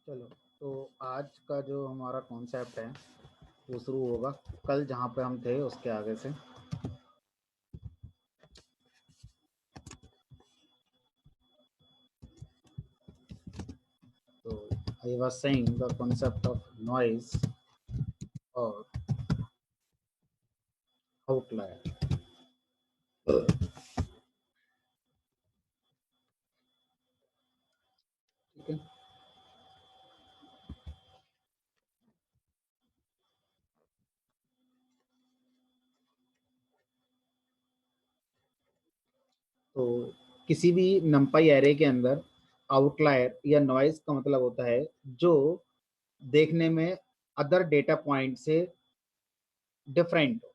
चलो, तो आज का जो हमारा कॉन्सेप्ट है वो शुरू होगा कल जहाँ पे हम थे उसके आगे से। तो I was saying the concept of noise और आउटलायर। ठीक है, तो किसी भी नंपाई एरे के अंदर आउटलायर या नॉइज का मतलब होता है जो देखने में अदर डेटा पॉइंट से डिफरेंट हो।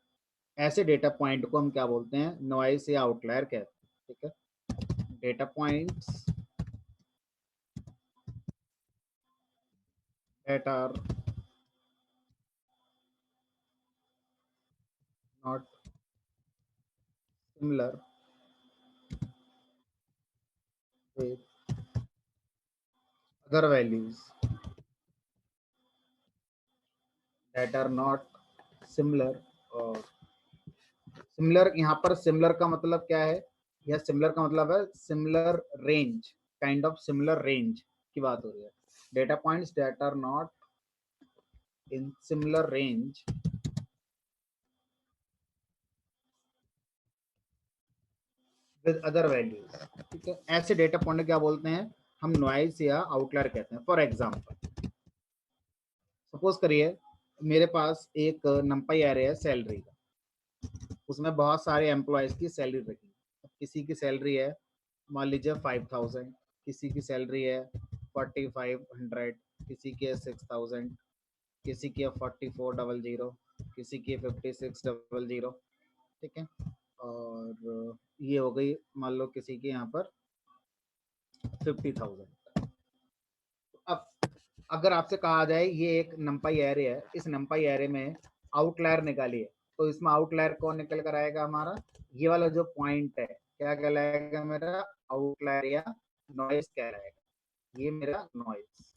ऐसे डेटा पॉइंट को हम क्या बोलते हैं? नॉइज या आउटलायर कहते हैं। ठीक है, data points that are not similar with other values that are not similar। और सिमिलर, यहाँ पर सिमिलर का मतलब क्या है? यह सिमिलर का मतलब है similar range, kind of similar range की बात हो रही है। Data points that are not in similar range with other values. ठीक है, ऐसे डेटा पॉइंट क्या बोलते हैं? हम नॉइज या आउटलायर कहते हैं। फॉर एग्जांपल, सपोज करिए मेरे पास एक नंपाई एरे है सैलरी का, उसमें बहुत सारे एम्प्लॉयज की सैलरी रखी है। किसी की सैलरी है मान लीजिए 5000, किसी की सैलरी है 4500, किसी की है 6000, किसी की है 4400, किसी की है 5600। ठीक है, और ये हो गई मान लो किसी की यहाँ पर 50,000। अब अगर आपसे कहा जाए ये एक नंपाई एरे है, इस नंपाई एरे में आउटलायर निकालिए, तो इसमें आउटलायर कौन निकल कर आएगा? हमारा ये वाला जो पॉइंट है क्या कहलाएगा? मेरा आउटलायर या नॉइज कहलाएगा। ये मेरा नॉइज,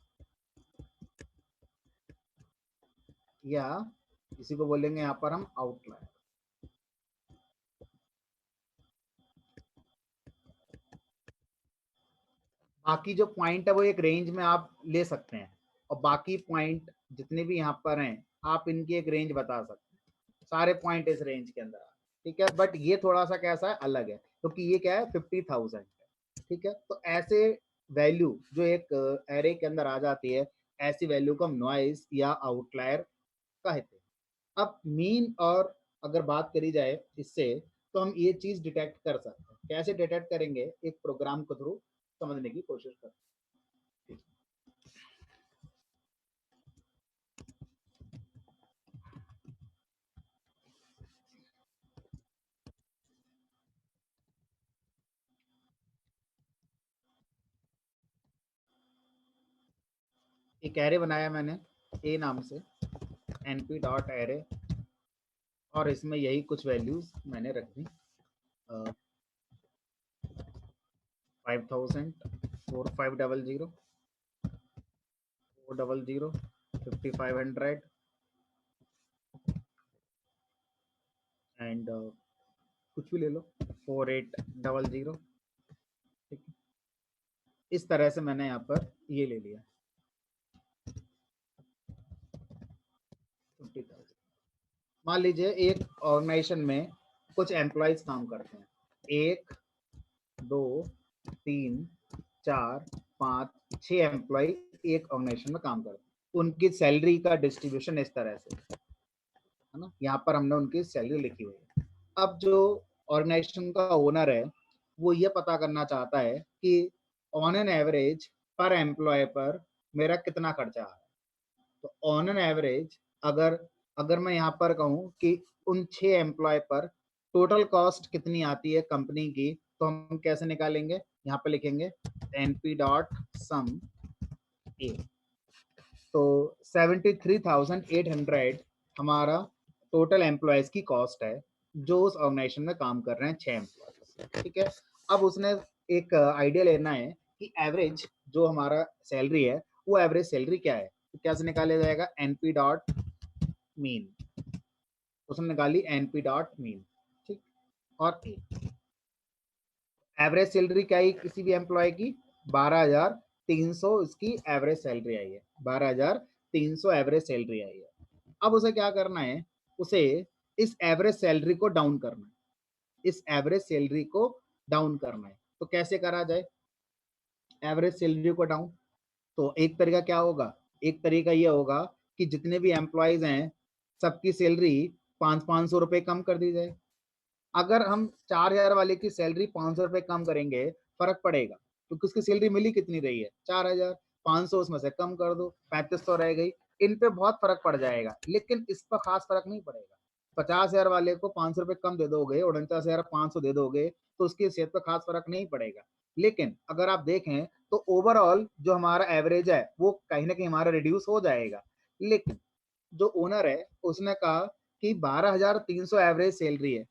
या इसी को बोलेंगे यहाँ पर हम आउटलायर। बाकी जो पॉइंट है वो एक रेंज में आप ले सकते हैं, और बाकी पॉइंट जितने भी यहाँ पर हैं आप इनकी एक रेंज बता सकते हैं। सारे पॉइंट इस रेंज के अंदर आ। ठीक है, बट ये थोड़ा सा कैसा है, अलग है, क्योंकि ये क्या है 50,000 है। ठीक है, तो ऐसे वैल्यू जो एक एरे के अंदर आ जाती है, ऐसी वैल्यू को हम नॉइज या आउटलायर कहते हैं। अब मीन और अगर बात करी जाए इससे, तो हम ये चीज डिटेक्ट कर सकते हैं। कैसे डिटेक्ट करेंगे? एक प्रोग्राम के थ्रू समझने की कोशिश करते हैं। एक एरे बनाया मैंने ए नाम से, np डॉट एरे, और इसमें यही कुछ वैल्यूज मैंने रख दी। 5000, 4500, 400, 5500 एंड कुछ भी ले लो, 4800। ठीक है, इस तरह से मैंने यहाँ पर ये ले लिया 50,000। मान लीजिए एक ऑर्गेनाइजेशन में कुछ एम्प्लॉयज काम करते हैं, 1 2 3 4 5 6 एम्प्लॉय एक ऑर्गेनाइजेशन में काम करते हैं। उनकी सैलरी का डिस्ट्रीब्यूशन इस तरह से है ना, यहाँ पर हमने उनकी सैलरी लिखी हुई है। अब जो ऑर्गेनाइजेशन का ओनर है वो ये पता करना चाहता है कि ऑन एन एवरेज पर एम्प्लॉय पर मेरा कितना खर्चा आ रहा है। तो ऑन एन एवरेज, अगर अगर मैं यहाँ पर कहूँ कि उन 6 एम्प्लॉय पर टोटल कॉस्ट कितनी आती है कंपनी की, तो हम कैसे निकालेंगे? यहाँ पर लिखेंगे np डॉट सम ए। तो 73,800 हमारा टोटल एम्प्लॉयज की कॉस्ट है जो उस ऑर्गेनाइजेशन में काम कर रहे हैं, 6 एम्प्लॉयज। ठीक है, अब उसने एक आइडिया लेना है कि एवरेज जो हमारा सैलरी है वो एवरेज सैलरी क्या है, तो कैसे निकाला जाएगा, एनपी डॉट मीन, उसने निकाली एनपी डॉट मीन, ठीक। और एवरेज सैलरी क्या है किसी भी एम्प्लॉय की, 12,300 इसकी एवरेज सैलरी आई है, 12,300 एवरेज सैलरी आई है। अब उसे क्या करना है, उसे इस एवरेज सैलरी को डाउन करना है, इस एवरेज सैलरी को डाउन करना है। तो कैसे करा जाए एवरेज सैलरी को डाउन, तो एक तरीका क्या होगा, एक तरीका ये होगा कि जितने भी एम्प्लॉयज हैं सबकी सैलरी 500 रुपए कम कर दी जाए। अगर हम 4,000 वाले की सैलरी 500 रुपए कम करेंगे फर्क पड़ेगा, तो किसकी सैलरी मिली कितनी रही है 4,000, 500 उसमें से कम कर दो 3500 रह गई। इन पे बहुत फर्क पड़ जाएगा, लेकिन इस पर खास फर्क नहीं पड़ेगा। 50,000 वाले को 500 रुपए कम दे दोगे, 49,500 दे दोगे, तो उसकी सेहत पर खास फर्क नहीं पड़ेगा। लेकिन अगर आप देखें तो ओवरऑल जो हमारा एवरेज है वो कहीं ना कहीं हमारा रिड्यूस हो जाएगा। लेकिन जो ओनर है उसने कहा कि 12,300 एवरेज सैलरी है,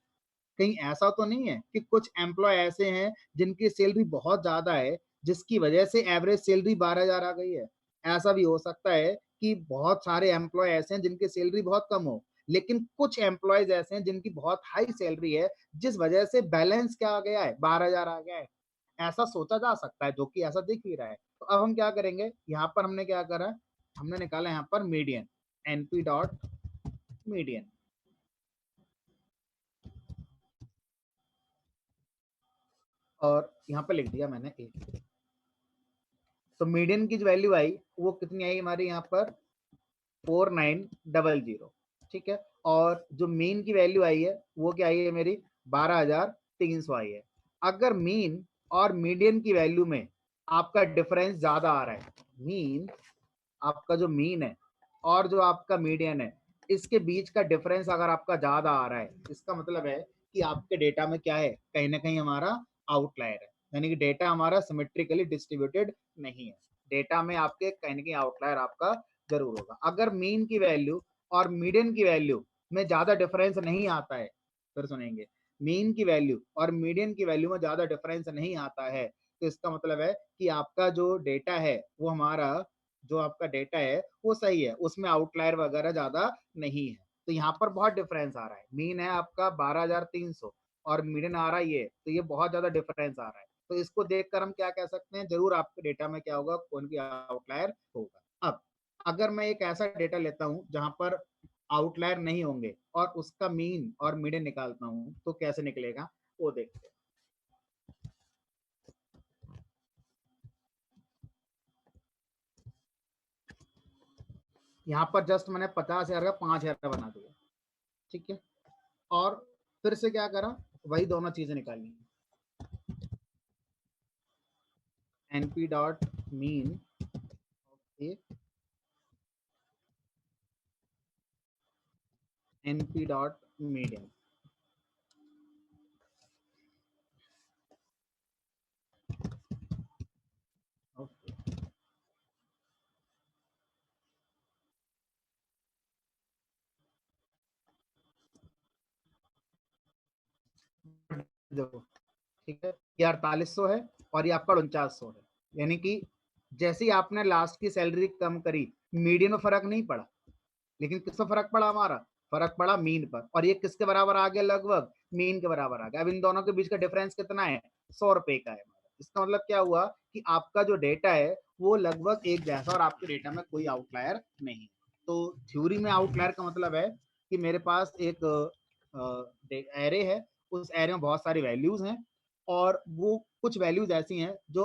कहीं ऐसा तो नहीं है कि कुछ एम्प्लॉय ऐसे हैं जिनकी सैलरी बहुत ज्यादा है जिसकी वजह से एवरेज सैलरी 12,000 आ गई है। ऐसा भी हो सकता है कि बहुत सारे एम्प्लॉय ऐसे हैं जिनकी सैलरी बहुत कम हो, लेकिन कुछ एम्प्लॉयज ऐसे हैं जिनकी बहुत हाई सैलरी है जिस वजह से बैलेंस क्या आ गया है 12,000 आ गया है। ऐसा सोचा जा सकता है, जो कि ऐसा दिख ही रहा है। तो अब हम क्या करेंगे, यहाँ पर हमने क्या करा, हमने निकाला यहाँ पर मीडियन, एनपी डॉट मीडियन, और यहाँ पर लिख दिया मैंने एक। तो मीडियन की जो वैल्यू आई वो कितनी आई हमारी यहाँ पर 4900, ठीक है। और जो मीन की वैल्यू आई है वो क्या आई है मेरी 12,300 आई है। अगर मीन और मीडियन की वैल्यू में आपका डिफरेंस ज्यादा आ रहा है, मीन आपका जो मीन है और जो आपका मीडियन है इसके बीच का डिफरेंस अगर आपका ज्यादा आ रहा है, इसका मतलब है कि आपके डेटा में क्या है, कहीं ना कहीं हमारा आउटलायर है, यानी कि डेटा हमारा सिमेट्रिकली डिस्ट्रीब्यूटेड नहीं है। डेटा में आपके कहीं ना कहीं आउटलायर आपका जरूर होगा। अगर मीन की वैल्यू और मीडियन की वैल्यू में ज्यादा डिफरेंस नहीं आता है, फिर सुनेंगे, मीन की वैल्यू और मीडियन की वैल्यू में ज्यादा डिफरेंस नहीं आता है, तो इसका मतलब है कि आपका जो डेटा है वो हमारा, जो आपका डेटा है वो सही है, उसमें आउटलायर वगैरह ज्यादा नहीं है। तो यहाँ पर बहुत डिफरेंस आ रहा है, मीन है आपका 12,300 और मीडियन आ रहा है ये, तो ये बहुत ज्यादा डिफरेंस आ रहा है। तो इसको देखकर हम क्या कह सकते हैं, जरूर आपके डेटा में क्या होगा, कौन की आउटलायर होगा। अब अगर मैं एक ऐसा डेटा लेता हूं जहां पर आउटलायर नहीं होंगे और उसका मीन और मीडियन निकालता हूं, तो कैसे निकलेगा वो देखते हैं। यहाँ पर जस्ट मैंने 50,000 का 5,000 का बना दिया, ठीक है। और फिर से क्या करा, वही दोनों चीजें निकाली, NP dot mean, okay, NP dot median, okay. देखो, ठीक है, ये 4800 है और ये आपका 4900 है, यानी कि जैसे ही आपने लास्ट की सैलरी कम करी, मीडियन में फर्क नहीं पड़ा, लेकिन किससे फर्क पड़ा हमारा, फर्क पड़ा मीन पर, और ये किसके बराबर आ गया, लगभग मीन के बराबर आ गया। अब इन दोनों के बीच का डिफरेंस कितना है, 100 रुपए का है। इसका मतलब क्या हुआ कि आपका जो डेटा है वो लगभग एक जैसा और आपके डेटा में कोई आउटलायर नहीं। तो थ्योरी में आउटलायर का मतलब है कि मेरे पास एक एरे है, उस एरे में बहुत सारी वैल्यूज हैं और वो कुछ वैल्यूज ऐसी हैं जो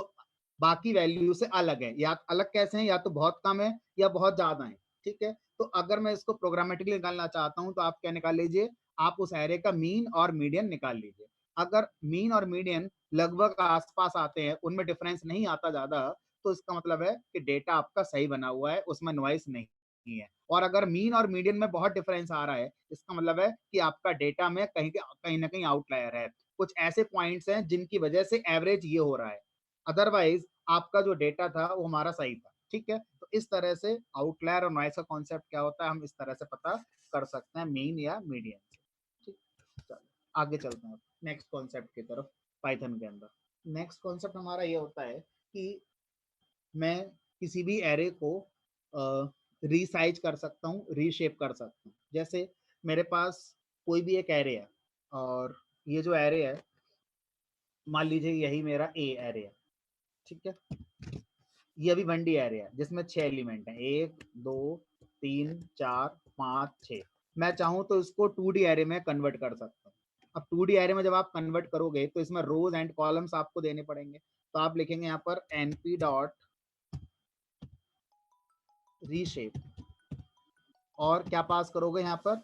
बाकी वैल्यू से अलग है, या अलग कैसे हैं, या तो बहुत कम है या बहुत ज्यादा है, ठीक है। तो अगर मैं इसको प्रोग्रामेटिकली निकालना चाहता हूं तो आप क्या निकाल लीजिए, आप उस एरे का मीन और मीडियन निकाल लीजिए। अगर मीन और मीडियन लगभग आसपास आते हैं, उनमें डिफरेंस नहीं आता ज्यादा, तो इसका मतलब है कि डेटा आपका सही बना हुआ है, उसमें नॉइस नहीं है। और अगर मीन और मीडियन में बहुत डिफरेंस आ रहा है, इसका मतलब है कि आपका डेटा में कहीं ना कहीं आउटलायर है, कुछ ऐसे पॉइंट्स हैं जिनकी वजह से एवरेज ये हो रहा है, अदरवाइज आपका जो डेटा था वो हमारा सही था, ठीक है। तो इस तरह से आउटलायर और नॉइस का कॉन्सेप्ट क्या होता है, हम इस तरह से पता कर सकते हैं मीन या मीडियन से, ठीक। चलो आगे चलते हैं नेक्स्ट कॉन्सेप्ट की तरफ पाइथन के अंदर। नेक्स्ट कॉन्सेप्ट हमारा ये होता है कि मैं किसी भी एरे को रीसाइज कर सकता हूँ, रीशेप कर सकता हूँ। जैसे मेरे पास कोई भी एक एरे है और ये जो एरे है मान लीजिए यही मेरा ए एरे है, ठीक है। ये अभी 1D एरे है जिसमें 6 एलिमेंट हैं, 1 2 3 4 5 6। मैं चाहूँ तो इसको 2D एरे में कन्वर्ट कर सकता हूँ। अब 2D एरे में जब आप कन्वर्ट करोगे तो इसमें रोज एंड कॉलम्स आपको देने पड़ेंगे। तो आप लिखेंगे यहाँ पर np डॉट रीशेप और क्या पास करोगे यहाँ पर,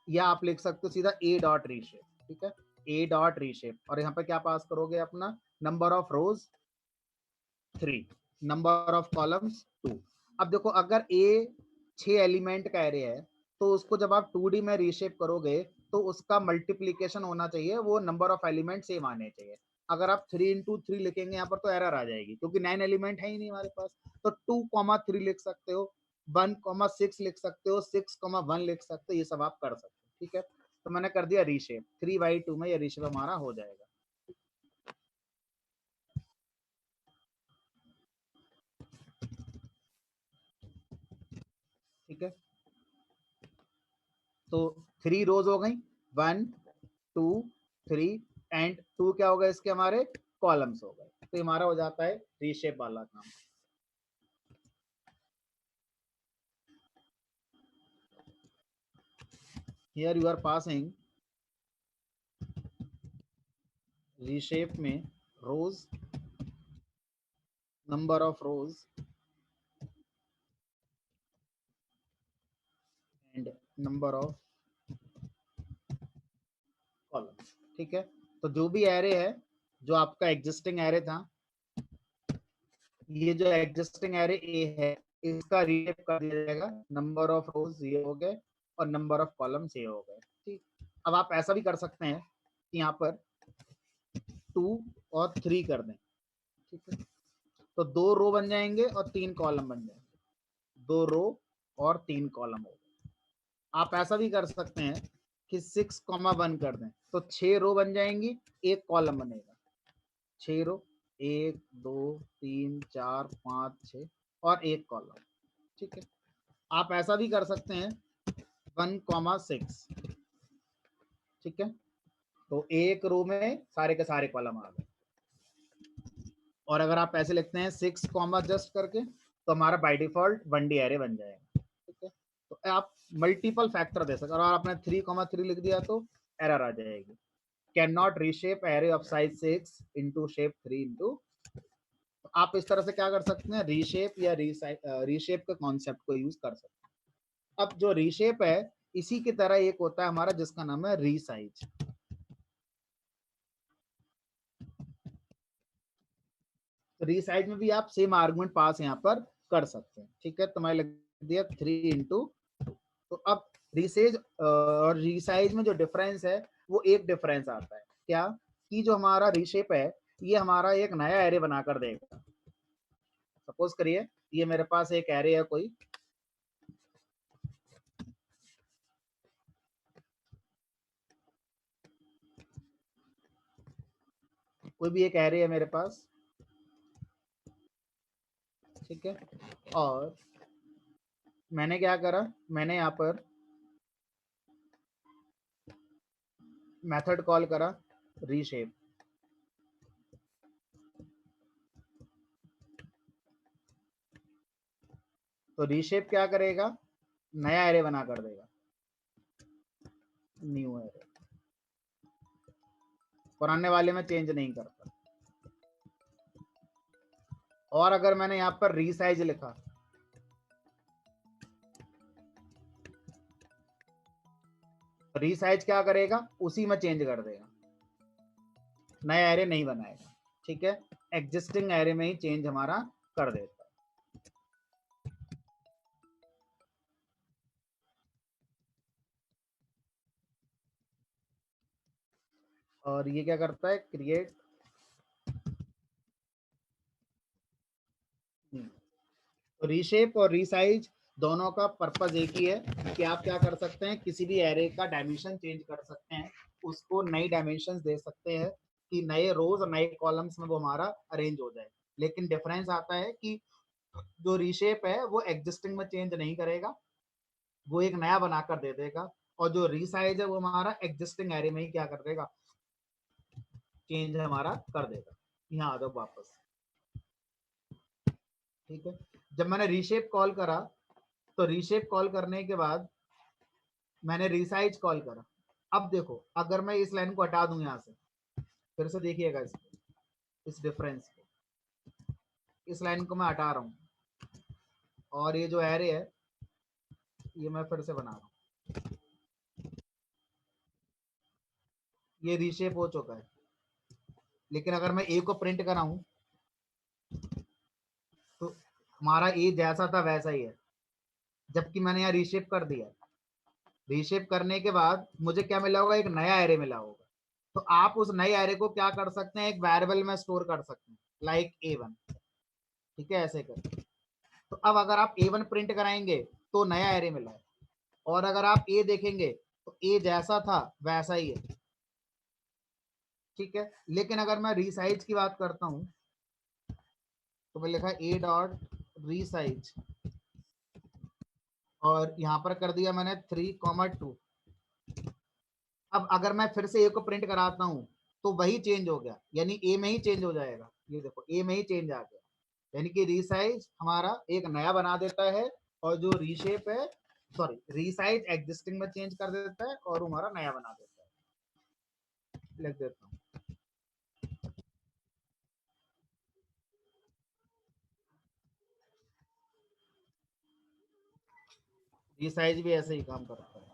या आप लिख सकते हो सीधा a डॉट रीशेप, ठीक है। a डॉट रीशेप और यहाँ पर क्या पास करोगे अपना number of rose 3, number of columns 2। अब देखो अगर ए 6 एलिमेंट का एरे है तो उसको जब आप 2D में रीशेप करोगे तो उसका मल्टीप्लीकेशन होना चाहिए, वो नंबर ऑफ एलिमेंट सेम आने चाहिए। अगर आप 3 इंटू 3 लिखेंगे यहाँ पर तो एरर आ जाएगी क्योंकि 9 एलिमेंट है ही नहीं हमारे पास। तो 2,3 लिख सकते हो, 1,6 लिख सकते हो, 6,1 लिख सकते हो, ये सब आप कर सकते हो, ठीक है। तो मैंने कर दिया रीशेप, 3/2 में ये रीशेप हमारा हो जाएगा, ठीक है। तो 3 रोज हो गई, 1 2 3 एंड 2 क्या हो गए इसके हमारे कॉलम्स हो गए। तो हमारा हो जाता है रीशेप वाला काम। Here you are passing reshape में rows, number of rows and number of columns, ठीक है। तो जो भी एरे है, जो आपका एग्जिस्टिंग एरे था, ये जो एग्जिस्टिंग एरे ए है इसका रीशेप कर दिया जाएगा, नंबर ऑफ रोज ये हो गए और नंबर ऑफ कॉलम्स ये हो गए, ठीक। अब आप ऐसा भी कर सकते हैं कि यहाँ पर 2 और 3 कर दें, ठीक है। तो 2 रो बन जाएंगे और 3 कॉलम बन जाएंगे, 2 रो और 3 कॉलम हो गए। आप ऐसा भी कर सकते हैं कि 6,1 कर दें तो 6 रो बन जाएंगी, एक कॉलम बनेगा, 6 रो, 1 2 3 4 5 6 और एक कॉलम, ठीक है। आप ऐसा भी कर सकते हैं 1,6, ठीक है। तो एक रो में सारे के सारे कॉलम आ गए। और अगर आप ऐसे लिखते हैं 6 कॉमा जस्ट करके तो हमारा बाय डिफॉल्ट 1D एरे बन जाएगा, ठीक है। तो आप मल्टीपल फैक्टर दे सकते, और आपने 3,3 लिख दिया तो एरर आ जाएगी, can not reshape array of size 6 into shape 3 into. तो आप इस तरह से क्या कर सकते हैं, रीशेप या रीशेप के कॉन्सेप्ट को यूज कर सकते हैं। अब जो रीशेप है इसी की तरह एक होता है हमारा जिसका नाम है रीसाइज। रीसाइज में भी आप सेम आर्गुमेंट पास यहाँ पर कर सकते हैं, ठीक है। तो मैं लिख दिया 3 इंटू। तो अब रीसाइज और रीसाइज में जो डिफरेंस है वो एक डिफरेंस आता है क्या, कि जो हमारा रीशेप है ये हमारा एक नया एरे बनाकर देगा। सपोज करिए ये मेरे पास एक एरे है, कोई भी एक एरे है मेरे पास, ठीक है। और मैंने क्या करा, मैंने यहाँ पर मेथड कॉल करा रीशेप। तो रीशेप क्या करेगा, नया एरे बना कर देगा, न्यू एरे, पुराने वाले में चेंज नहीं करता। और अगर मैंने यहाँ पर रीसाइज लिखा तो रीसाइज क्या करेगा, उसी में चेंज कर देगा, नया एरे नहीं बनाएगा, ठीक है। एग्जिस्टिंग एरे में ही चेंज हमारा कर देता है। और ये क्या करता है, क्रिएट। तो रीशेप और रीसाइज दोनों का पर्पस एक ही है कि आप क्या कर सकते हैं, किसी भी एरे का डायमेंशन चेंज कर सकते हैं, उसको नई डायमेंशंस दे सकते हैं कि नए रोज और नए कॉलम्स में वो हमारा अरेंज हो जाए। लेकिन डिफरेंस आता है कि जो रीशेप है वो एग्जिस्टिंग में चेंज नहीं करेगा, वो एक नया बनाकर दे देगा, और जो रीसाइज है वो हमारा एग्जिस्टिंग एरे में ही क्या कर देगा, चेंज हमारा कर देगा। यहाँ आ जाओ वापस, ठीक है। जब मैंने रीशेप कॉल करा, तो रीशेप कॉल करने के बाद मैंने रीसाइज कॉल करा। अब देखो, अगर मैं इस लाइन को हटा दूं यहाँ से, फिर से देखिएगा इसको, इस डिफरेंस को, इस लाइन को मैं हटा रहा हूँ, और ये जो एरे है ये मैं फिर से बना रहा हूँ, ये रीशेप हो चुका है। लेकिन अगर मैं ए को प्रिंट कराऊं, तो हमारा ए जैसा था वैसा ही है, जबकि मैंने यहाँ रीशेप कर दिया। रीशेप करने के बाद मुझे क्या मिला होगा, एक नया एरे मिला होगा। तो आप उस नए एरे को क्या कर सकते हैं, एक वेरिएबल में स्टोर कर सकते हैं, लाइक A1, ठीक है, ऐसे कर। तो अब अगर आप A1 प्रिंट कराएंगे तो नया एरे मिला है, और अगर आप ए देखेंगे तो ए जैसा था वैसा ही है, ठीक है। लेकिन अगर मैं रीसाइज की बात करता हूं, तो मैं लिखा ए डॉट रीसाइज, और यहां पर कर दिया मैंने 3,2। अब अगर मैं फिर से ए को प्रिंट कराता हूं, तो वही चेंज हो गया, यानी ए में ही चेंज हो जाएगा। ये देखो, ए में ही चेंज आ गया, यानी कि रीसाइज हमारा एक नया बना देता है, और जो रीशेप है, सॉरी, रीसाइज एग्जिस्टिंग में चेंज कर देता है और हमारा नया बना देता है। लिख देता हूँ, रीसाइज भी ऐसे ही काम करता है।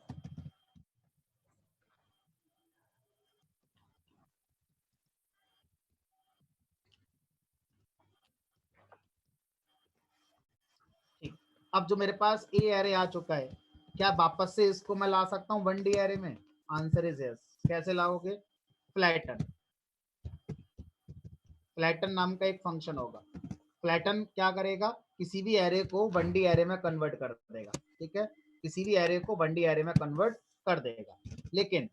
ठीक, अब जो मेरे पास ए एरे आ चुका है, क्या वापस से इसको मैं ला सकता हूँ 1D एरे में? Answer is yes. कैसे लाओगे? फ्लैटन, फ्लैटन नाम का एक फंक्शन होगा। फ्लैटन क्या करेगा, किसी भी एरे को 1D एरे में कन्वर्ट कर देगा, ठीक है, किसी भी एरे को 1D एरे में कन्वर्ट कर देगा। लेकिन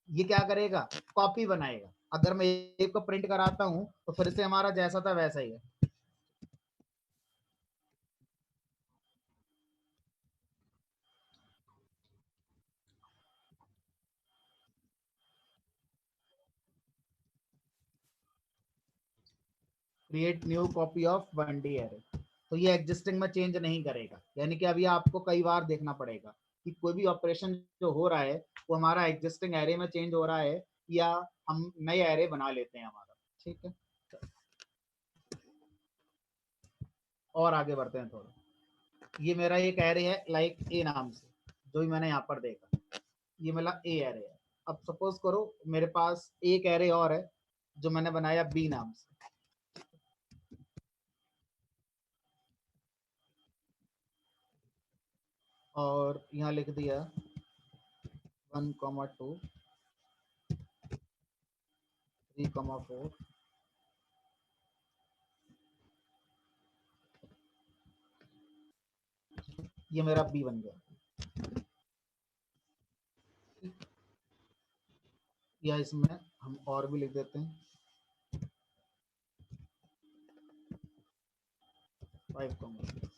ये क्या करेगा, कॉपी बनाएगा। अगर मैं एक को प्रिंट कराता हूँ, तो फिर से हमारा जैसा था वैसा ही है। Create new copy of 1D array, तो ये एग्जिस्टिंग में चेंज नहीं करेगा, यानी कि अभी आपको कई बार देखना पड़ेगा कि कोई भी ऑपरेशन जो हो रहा है वो हमारा एग्जिस्टिंग एरे में चेंज हो रहा है, या हम नए एरे बना लेते हैं हमारा, ठीक है। और आगे बढ़ते हैं थोड़ा। ये मेरा एक एरे है लाइक ए नाम से, जो भी मैंने यहाँ पर देखा, ये मेरा ए एरे है। अब सपोज करो मेरे पास एक एरे और है जो मैंने बनाया बी नाम से, और यहाँ लिख दिया 1,2, 3,4, ये मेरा बी बन गया। या इसमें हम और भी लिख देते हैं 5,6।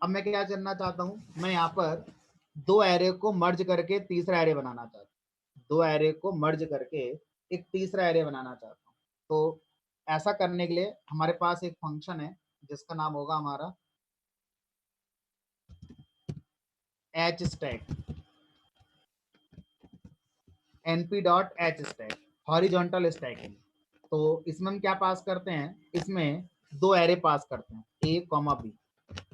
अब मैं क्या करना चाहता हूँ, मैं यहाँ पर दो एरे को मर्ज करके तीसरा एरे बनाना चाहता हूँ, दो एरे को मर्ज करके एक तीसरा एरे बनाना चाहता हूँ। तो ऐसा करने के लिए हमारे पास एक फंक्शन है जिसका नाम होगा हमारा H stack, np dot H stack, horizontal stacking. तो इसमें हम क्या पास करते हैं, इसमें दो एरे पास करते हैं, ए कॉमा बी,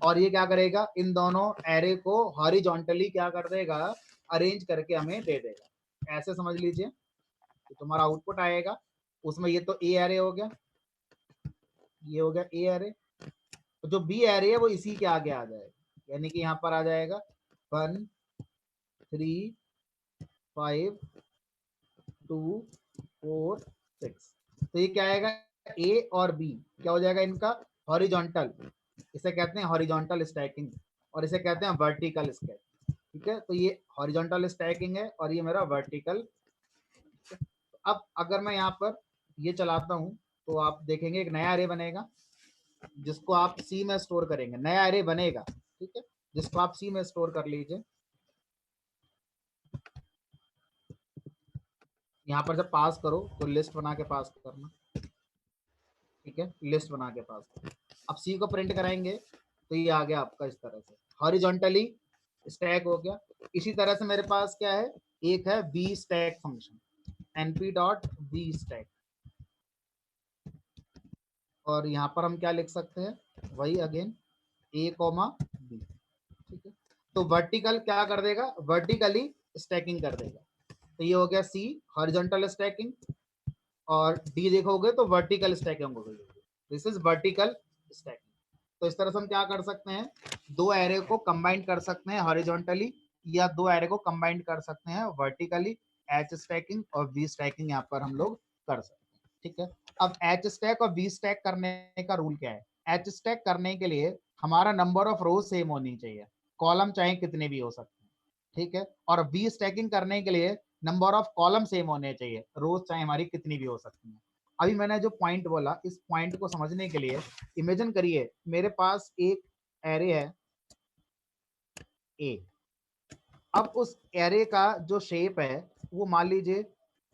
और ये क्या करेगा, इन दोनों एरे को हॉरिजॉन्टली क्या कर देगा, अरेंज करके हमें दे देगा। ऐसे समझ लीजिए, तो तुम्हारा आउटपुट आएगा, उसमें ये तो ए एरे हो गया, ये हो गया ए एरे, तो जो बी एरे है वो इसी के आगे आ जाएगा, यानी कि यहाँ पर आ जाएगा 1, 3, 5, 2, 4, 6। तो ये क्या आएगा, ए और बी क्या हो जाएगा इनका, हॉरिजॉन्टल, इसे कहते हैं हॉरिजॉन्टल स्टैकिंग, और इसे कहते हैं वर्टिकल स्टैक, ठीक है। तो ये हॉरिजॉन्टल स्टैकिंग है और ये मेरा वर्टिकल। अब अगर मैं यहाँ पर ये चलाता हूँ, तो आप देखेंगे एक नया एरे बनेगा, जिसको आप सी में स्टोर करेंगे, नया एरे बनेगा, ठीक है, जिसको आप सी में स्टोर कर लीजिए। यहाँ पर जब पास करो तो लिस्ट बना के पास करना, ठीक है, लिस्ट बना के पास करो। अब सी को प्रिंट कराएंगे तो ये आ गया आपका इस तरह से हॉरिजॉन्टली स्टैक हो गया। इसी तरह से मेरे पास क्या है, एक है B stack function, np dot B stack, और यहाँ पर हम क्या लिख सकते हैं, वही अगेन ए कॉमा बी, ठीक है। तो वर्टिकल क्या कर देगा, वर्टिकली स्टैकिंग कर देगा। तो ये हो गया सी हॉरिजॉन्टल स्टैकिंग, और डी देखोगे तो वर्टिकल स्टैकिंग हो गई, दिस इज वर्टिकल स्टैकिंग। तो इस तरह से हम क्या कर सकते हैं, दो एरे को कंबाइन कर सकते हैं हॉरिजॉन्टली, या दो एरे को कंबाइन कर सकते हैं वर्टिकली, एच स्टैकिंग और वी स्टैकिंग यहाँ पर हम लोग कर सकते हैं, ठीक है। अब एच स्टैक और वी स्टैक करने का रूल क्या है, एच स्टैक करने के लिए हमारा नंबर ऑफ रोज सेम होनी चाहिए, कॉलम चाहे कितने भी हो सकते हैं, ठीक है। और वी स्टैकिंग करने के लिए नंबर ऑफ कॉलम सेम होने चाहिए, रोज चाहे हमारी कितनी भी हो सकती हैं। अभी मैंने जो पॉइंट बोला, इस पॉइंट को समझने के लिए इमेजिन करिए मेरे पास एक एरे है ए। अब उस एरे का जो शेप है वो मान लीजिए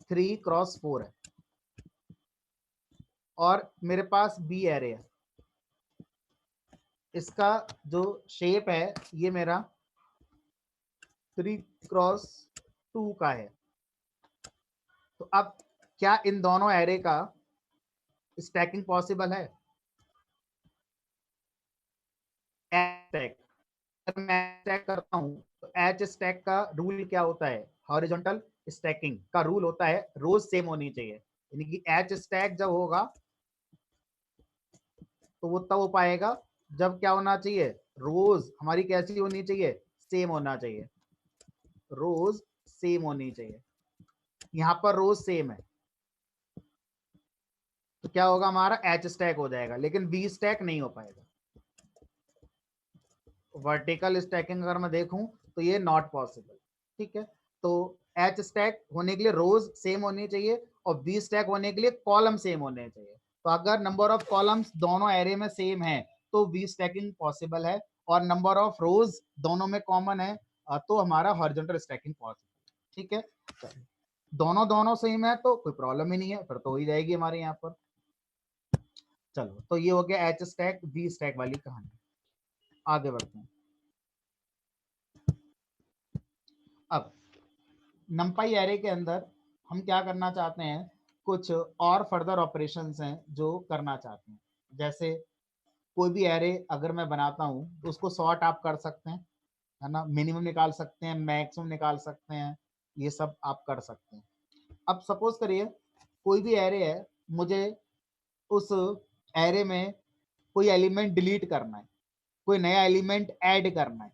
3x4 है, और मेरे पास बी एरे है, इसका जो शेप है ये मेरा 3x2 का है। तो अब क्या इन दोनों एरे का स्टैकिंग पॉसिबल है, स्टैक, अगर मैं स्टैक करता हूं तो एच स्टैक का रूल क्या होता है, हॉरिजॉन्टल स्टैकिंग का रूल होता है रोज सेम होनी चाहिए, यानी कि एच स्टैक जब होगा तो वो तब हो पाएगा जब क्या होना चाहिए, रोज हमारी कैसी होनी चाहिए, सेम होना चाहिए, रोज सेम होनी चाहिए। यहाँ पर रोज सेम है तो क्या होगा, हमारा एच स्टैक हो जाएगा, लेकिन बी स्टैक नहीं हो पाएगा। वर्टिकल स्टैकिंग अगर मैं देखूं तो ये नॉट पॉसिबल, ठीक है। तो एच स्टैक होने के लिए रोज सेम होनी चाहिए, और बी स्टैक होने के लिए कॉलम सेम होने चाहिए। तो अगर नंबर ऑफ कॉलम्स दोनों एरे में सेम है तो बी स्टैकिंग पॉसिबल है, और नंबर ऑफ रोज दोनों में कॉमन है तो हमारा हॉरिजॉन्टल स्टैकिंग पॉसिबल, ठीक है। दोनों दोनों सेम है तो कोई प्रॉब्लम ही नहीं है, फिर तो हो ही जाएगी हमारे यहाँ पर। चलो, तो ये हो गया एच स्टैक बी स्टैक वाली कहानी। आगे बढ़ते हैं। अब नंपाई एरे के अंदर हम क्या करना चाहते हैं, कुछ और फर्दर ऑपरेशंस हैं जो करना चाहते हैं। जैसे कोई भी एरे अगर मैं बनाता हूं तो उसको सॉर्ट आप कर सकते हैं, है ना, मिनिमम निकाल सकते हैं, मैक्सिमम निकाल सकते हैं, ये सब आप कर सकते हैं। अब सपोज करिए कोई भी एरे है, मुझे उस एरे में कोई एलिमेंट डिलीट करना है, कोई नया एलिमेंट ऐड करना है,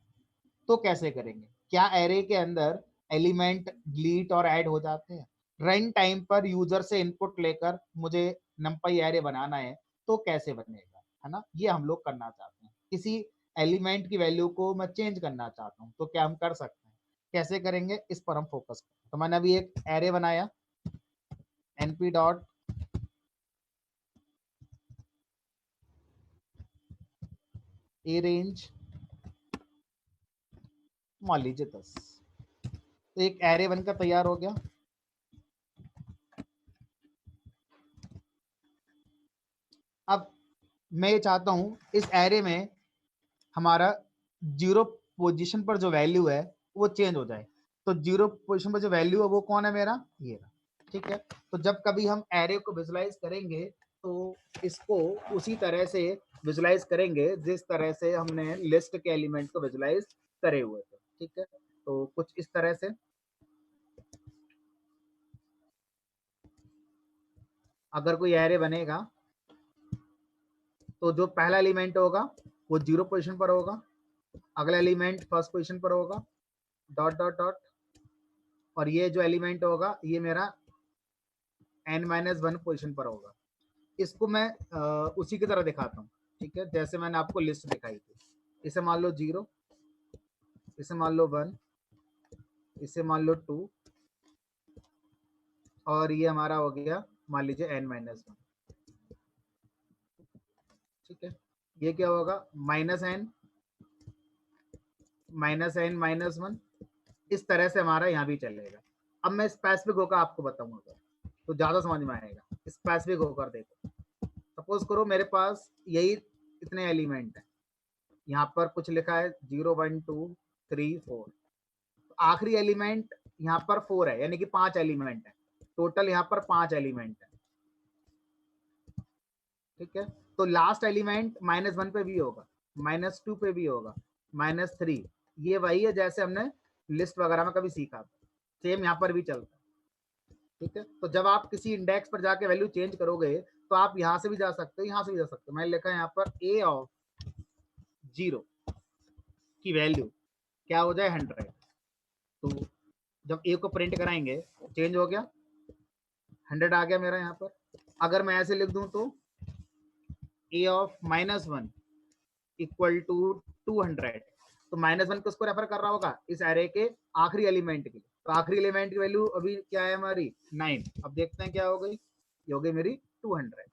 तो कैसे करेंगे, क्या एरे के अंदर एलिमेंट डिलीट और ऐड हो जाते हैं, रन टाइम पर यूजर से इनपुट लेकर मुझे नंपाई एरे बनाना है तो कैसे बनेगा, है ना, ये हम लोग करना चाहते हैं। किसी एलिमेंट की वैल्यू को मैं चेंज करना चाहता हूँ तो क्या हम कर सकते हैं, कैसे करेंगे, इस पर हम फोकस करें। तो मैंने अभी एक एरे बनाया, np डॉट ए रेंज मान लीजिए 10, तो एक एरे बनकर तैयार हो गया। अब मैं ये चाहता हूं इस एरे में हमारा जीरो पोजीशन पर जो वैल्यू है वो चेंज हो जाए। तो जीरो पोजीशन पर जो वैल्यू है वो कौन है, मेरा ये रहा, ठीक है। तो जब कभी हम एरे को विजुलाइज करेंगे तो इसको उसी तरह से विजुलाइज करेंगे जिस तरह से हमने लिस्ट के एलिमेंट को विजुलाइज करे हुए थे, ठीक है। तो कुछ इस तरह से अगर कोई एरे बनेगा तो जो पहला एलिमेंट होगा वो जीरो पोजीशन पर होगा, अगला एलिमेंट फर्स्ट पोजीशन पर होगा, डॉट डॉट डॉट, और ये जो एलिमेंट होगा ये मेरा n-1 पोजीशन पर होगा। इसको मैं उसी की तरह दिखाता हूँ, ठीक है, जैसे मैंने आपको लिस्ट दिखाई थी। इसे मान लो 0, इसे मान लो 1, इसे मान लो 2, और ये हमारा हो गया मान लीजिए n-1, ठीक है। ये क्या होगा, -n -1, इस तरह से हमारा यहाँ भी चलेगा। अब मैं स्पेसिफिक होकर आपको बताऊंगा तो ज्यादा समझ में आएगा। स्पेसिफिक होकर देखो, सपोज करो मेरे पास यही इतने एलिमेंट है, यहाँ पर कुछ लिखा है 0 1 2 3 4, आखिरी एलिमेंट यहाँ पर 4 है, यानी कि 5 एलिमेंट है टोटल, यहाँ पर 5 एलिमेंट है, ठीक है। तो लास्ट एलिमेंट -1 पे भी होगा, -2 पे भी होगा, -3, ये वही है जैसे हमने लिस्ट वगैरह में कभी सीखा था, सेम यहाँ पर भी चलता है, ठीक है। तो जब आप किसी इंडेक्स पर जाके वैल्यू चेंज करोगे तो आप यहाँ से भी जा सकते हो, यहाँ से भी जा सकते हो। मैंने लिखा है यहाँ पर a ऑफ 0 की वैल्यू क्या हो जाए 100, तो जब a को प्रिंट कराएंगे चेंज हो गया, 100 आ गया मेरा यहाँ पर। अगर मैं ऐसे लिख दूं तो a ऑफ -1 इक्वल टू 200, तो -1 किसको रेफर कर रहा होगा, इस एरे के आखिरी एलिमेंट की। तो आखिरी एलिमेंट की वैल्यू अभी क्या है हमारी 9, अब देखते हैं क्या हो गई, ये हो गई मेरी 200,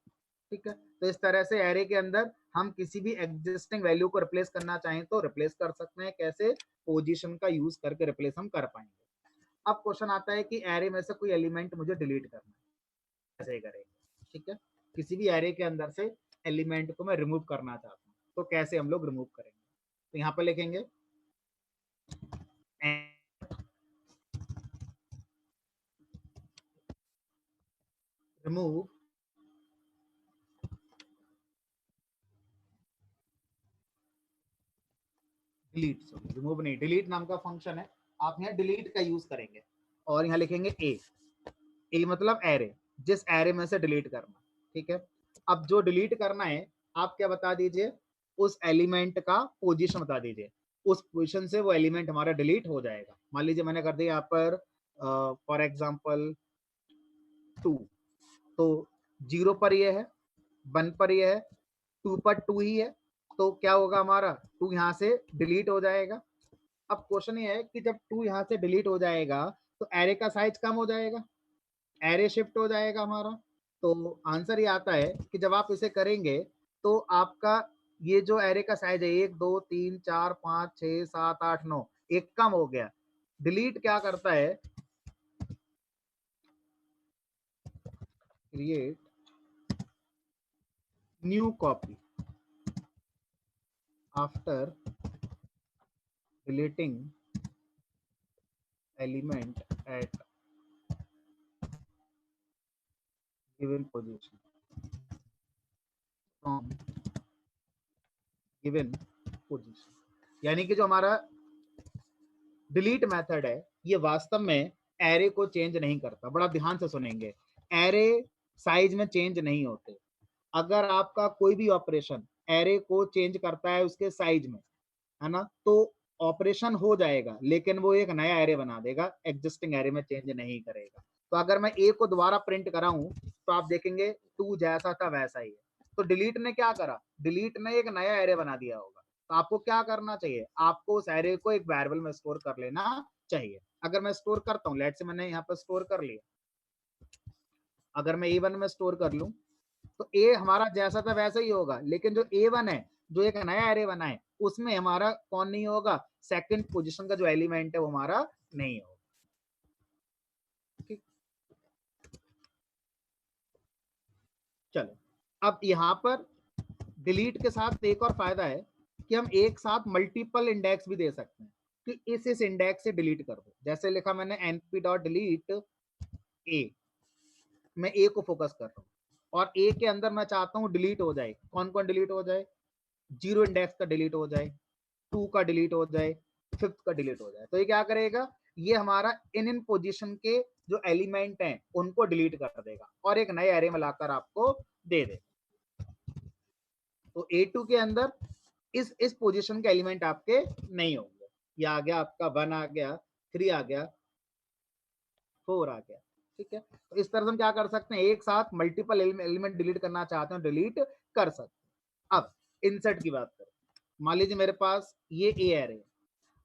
ठीक है। तो इस तरह से एरे के अंदर हम किसी भी एग्जिस्टिंग वैल्यू को रिप्लेस करना चाहें तो रिप्लेस कर सकते हैं। कैसे, पोजीशन का यूज करके रिप्लेस हम कर पाएंगे। अब क्वेश्चन आता है कि एरे में से कोई एलिमेंट मुझे डिलीट करना है, कैसे करेंगे, ठीक है। किसी भी एरे के अंदर से एलिमेंट को मैं रिमूव करना चाहता हूँ, तो कैसे हम लोग रिमूव करेंगे, तो यहाँ पर लिखेंगे रिमूव डिलीट, सॉरी रिमूव नहीं, डिलीट नाम का फंक्शन है, आप यहाँ डिलीट का यूज करेंगे और यहाँ लिखेंगे ए मतलब एरे, जिस एरे में से डिलीट करना, ठीक है। अब जो डिलीट करना है आप क्या बता दीजिए, उस एलिमेंट का पोजीशन बता दीजिए, उस पोजीशन से वो एलिमेंट हमारा डिलीट हो जाएगा। मान लीजिए मैंने कर दिया यहाँ पर फॉर एग्जांपल 2, तो 0 पर ये है, 1 पर ये है, 2 पर 2 ही है, तो क्या होगा हमारा 2 यहाँ से डिलीट हो जाएगा। अब क्वेश्चन ये है कि जब 2 यहाँ से डिलीट हो जाएगा तो एरे का साइज कम हो जाएगा, एरे शिफ्ट हो जाएगा हमारा। तो आंसर ये आता है कि जब आप इसे करेंगे तो आपका ये जो एरे का साइज है 1 2 3 4 5 6 7 8 9, एक कम हो गया। डिलीट क्या करता है, create new copy after deleting element at given position from given position. यानी कि जो हमारा डिलीट मेथड है ये वास्तव में एरे को चेंज नहीं करता। बड़ा ध्यान से सुनेंगे, एरे साइज में चेंज नहीं होते। अगर आपका कोई भी ऑपरेशन एरे को चेंज करता है उसके साइज में, है ना, तो ऑपरेशन हो जाएगा लेकिन वो एक नया एरे बना देगा, एग्जिस्टिंग एरे में चेंज नहीं करेगा। तो अगर मैं ए को दोबारा प्रिंट कराऊं तो आप देखेंगे 2 जैसा था वैसा ही है। तो डिलीट ने क्या करा, डिलीट ने एक नया एरे बना दिया होगा। तो आपको क्या करना चाहिए, आपको उस एरे को एक वेरिएबल में स्टोर कर लेना चाहिए। अगर मैं स्टोर करता हूँ, लेट से मैंने यहाँ पर स्टोर कर लिया, अगर मैं A1 में स्टोर कर लूं तो ए हमारा जैसा था वैसा ही होगा, लेकिन जो A1 है जो एक नया एरे बना है उसमें हमारा कौन नहीं होगा, सेकंड पोजीशन का जो एलिमेंट है वो हमारा नहीं होगा, ठीक। चलो, अब यहाँ पर डिलीट के साथ एक और फायदा है कि हम एक साथ मल्टीपल इंडेक्स भी दे सकते हैं कि इस इंडेक्स से डिलीट कर दो। जैसे लिखा मैंने np.delete a, मैं ए को फोकस कर रहा हूँ और ए के अंदर मैं चाहता हूँ डिलीट हो जाए। कौन कौन डिलीट हो जाए, 0 इंडेक्स का डिलीट हो जाए, 2 का डिलीट हो जाए, 5th का डिलीट हो जाए। तो ये क्या करेगा, ये हमारा इन पोजीशन के जो एलिमेंट हैं उनको डिलीट कर देगा और एक नए एरे में लाकर आपको दे देगा। तो A2 के अंदर इस पोजीशन के एलिमेंट आपके नहीं होंगे। ये आ गया आपका 1 आ गया, 3 आ गया, 4 आ गया, ठीक है। तो इस तरह से हम क्या कर सकते हैं, एक साथ मल्टीपल एलिमेंट डिलीट करना चाहते हैं डिलीट कर सकते हैं। अब इंसर्ट की बात करें, मान लीजिए मेरे पास ये ए एरे है,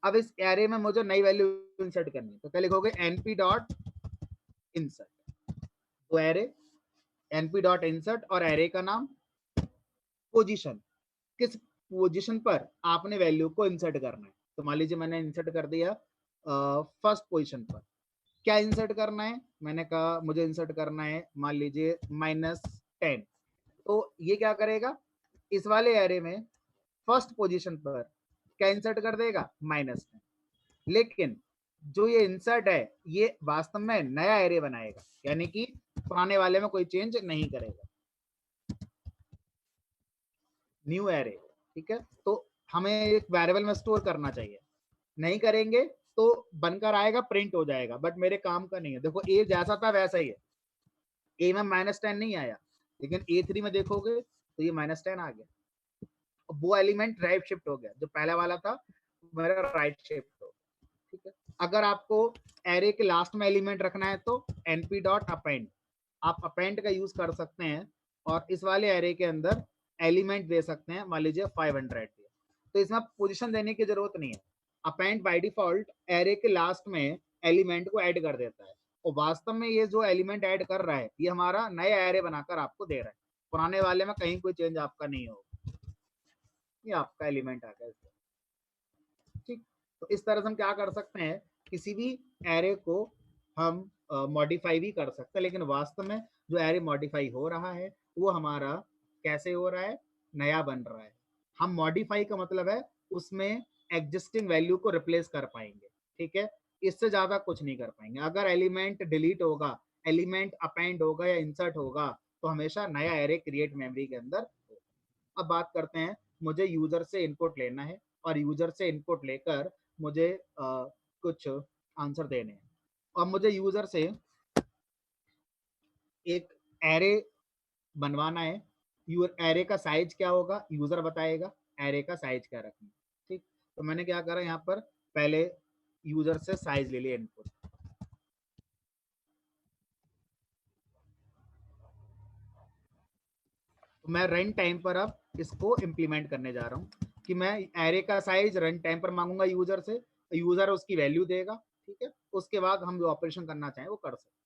अब इस एरे में मुझे नई वैल्यू इंसर्ट करनी है, तो क्या लिखोगे np डॉट इंसर्ट, तो एरे np डॉट इंसर्ट और एरे का नाम पोजीशन, किस पोजीशन पर आपने वैल्यू को इंसर्ट करना है। तो मान लीजिए मैंने इंसर्ट कर दिया फर्स्ट पोजीशन पर। क्या इंसर्ट करना है, मैंने कहा मुझे इंसर्ट करना है मान लीजिए -10। तो ये क्या करेगा, इस वाले एरे में फर्स्ट पोजीशन पर क्या इंसर्ट कर देगा, -10। लेकिन जो ये इंसर्ट है ये वास्तव में नया एरे बनाएगा, यानी कि पुराने वाले में कोई चेंज नहीं करेगा, न्यू एरे। ठीक है, तो हमें एक वेरिएबल में स्टोर करना चाहिए, नहीं करेंगे तो बनकर आएगा, प्रिंट हो जाएगा, बट मेरे काम का नहीं है। देखो ए जैसा था वैसा ही है, ए में -10 नहीं आया, लेकिन A3 में देखोगे तो ये -10 आ गया। वो एलिमेंट राइट शिफ्ट हो गया, जो पहला वाला था मेरा राइट शिफ्ट हो। ठीक है, अगर आपको एरे के लास्ट में एलिमेंट रखना है तो np.append, आप अपेंड का यूज कर सकते हैं और इस वाले एरे के अंदर एलिमेंट दे सकते हैं, मान लीजिए 500 दिया, तो इसमें पोजीशन देने की जरूरत नहीं है। अपेंड बाय डिफॉल्ट एरे के लास्ट में एलिमेंट को ऐड कर देता है, और वास्तव में ये जो एलिमेंट ऐड कर रहा है ये हमारा नया एरे बनाकर आपको दे रहा है, पुराने वाले में कहीं कोई चेंज आपका नहीं होगा, ये आपका एलिमेंट आ गया। ठीक, तो इस तरह से हम क्या कर सकते हैं, किसी भी एरे को हम मॉडिफाई भी कर सकते हैं, लेकिन वास्तव में जो एरे मॉडिफाई हो रहा है वो हमारा कैसे हो रहा है, नया बन रहा है। हम मॉडिफाई का मतलब है उसमें एग्जिस्टिंग वैल्यू को रिप्लेस कर पाएंगे। ठीक है, इससे ज्यादा कुछ नहीं कर पाएंगे। अगर एलिमेंट डिलीट होगा, एलिमेंट अपेंड होगा या इंसर्ट होगा, तो हमेशा नया एरे क्रिएट मेमोरी के अंदर होगा। अब बात करते हैं, मुझे यूजर से इनपुट लेना है और यूजर से इनपुट लेकर मुझे कुछ आंसर देने हैं, और मुझे यूजर से एक एरे बनवाना है। एरे का साइज क्या होगा यूजर बताएगा, एरे का साइज क्या रखना है। ठीक, तो मैंने क्या करा, यहाँ पर पहले यूजर से साइज ले लिया इनपुट। तो मैं रन टाइम पर अब इसको इम्प्लीमेंट करने जा रहा हूँ कि मैं एरे का साइज रन टाइम पर मांगूंगा यूजर से, यूजर उसकी वैल्यू देगा। ठीक है, उसके बाद हम जो ऑपरेशन करना चाहें वो कर सकते हैं।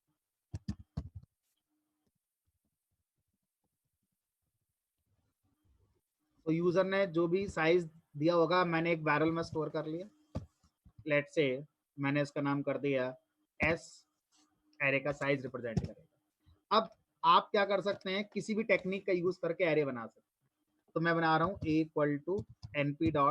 तो यूजर ने जो भी साइज दिया होगा मैंने एक बैरल में स्टोर कर लिया। लेट से मैंने इसका नाम कर दिया एस, एरे का साइज रिप्रेजेंट करेगा। अब आप क्या कर सकते हैं, किसी भी टेक्निक का यूज करके एरे बना सकते हैं। तो मैं बना रहा हूँ a=np.0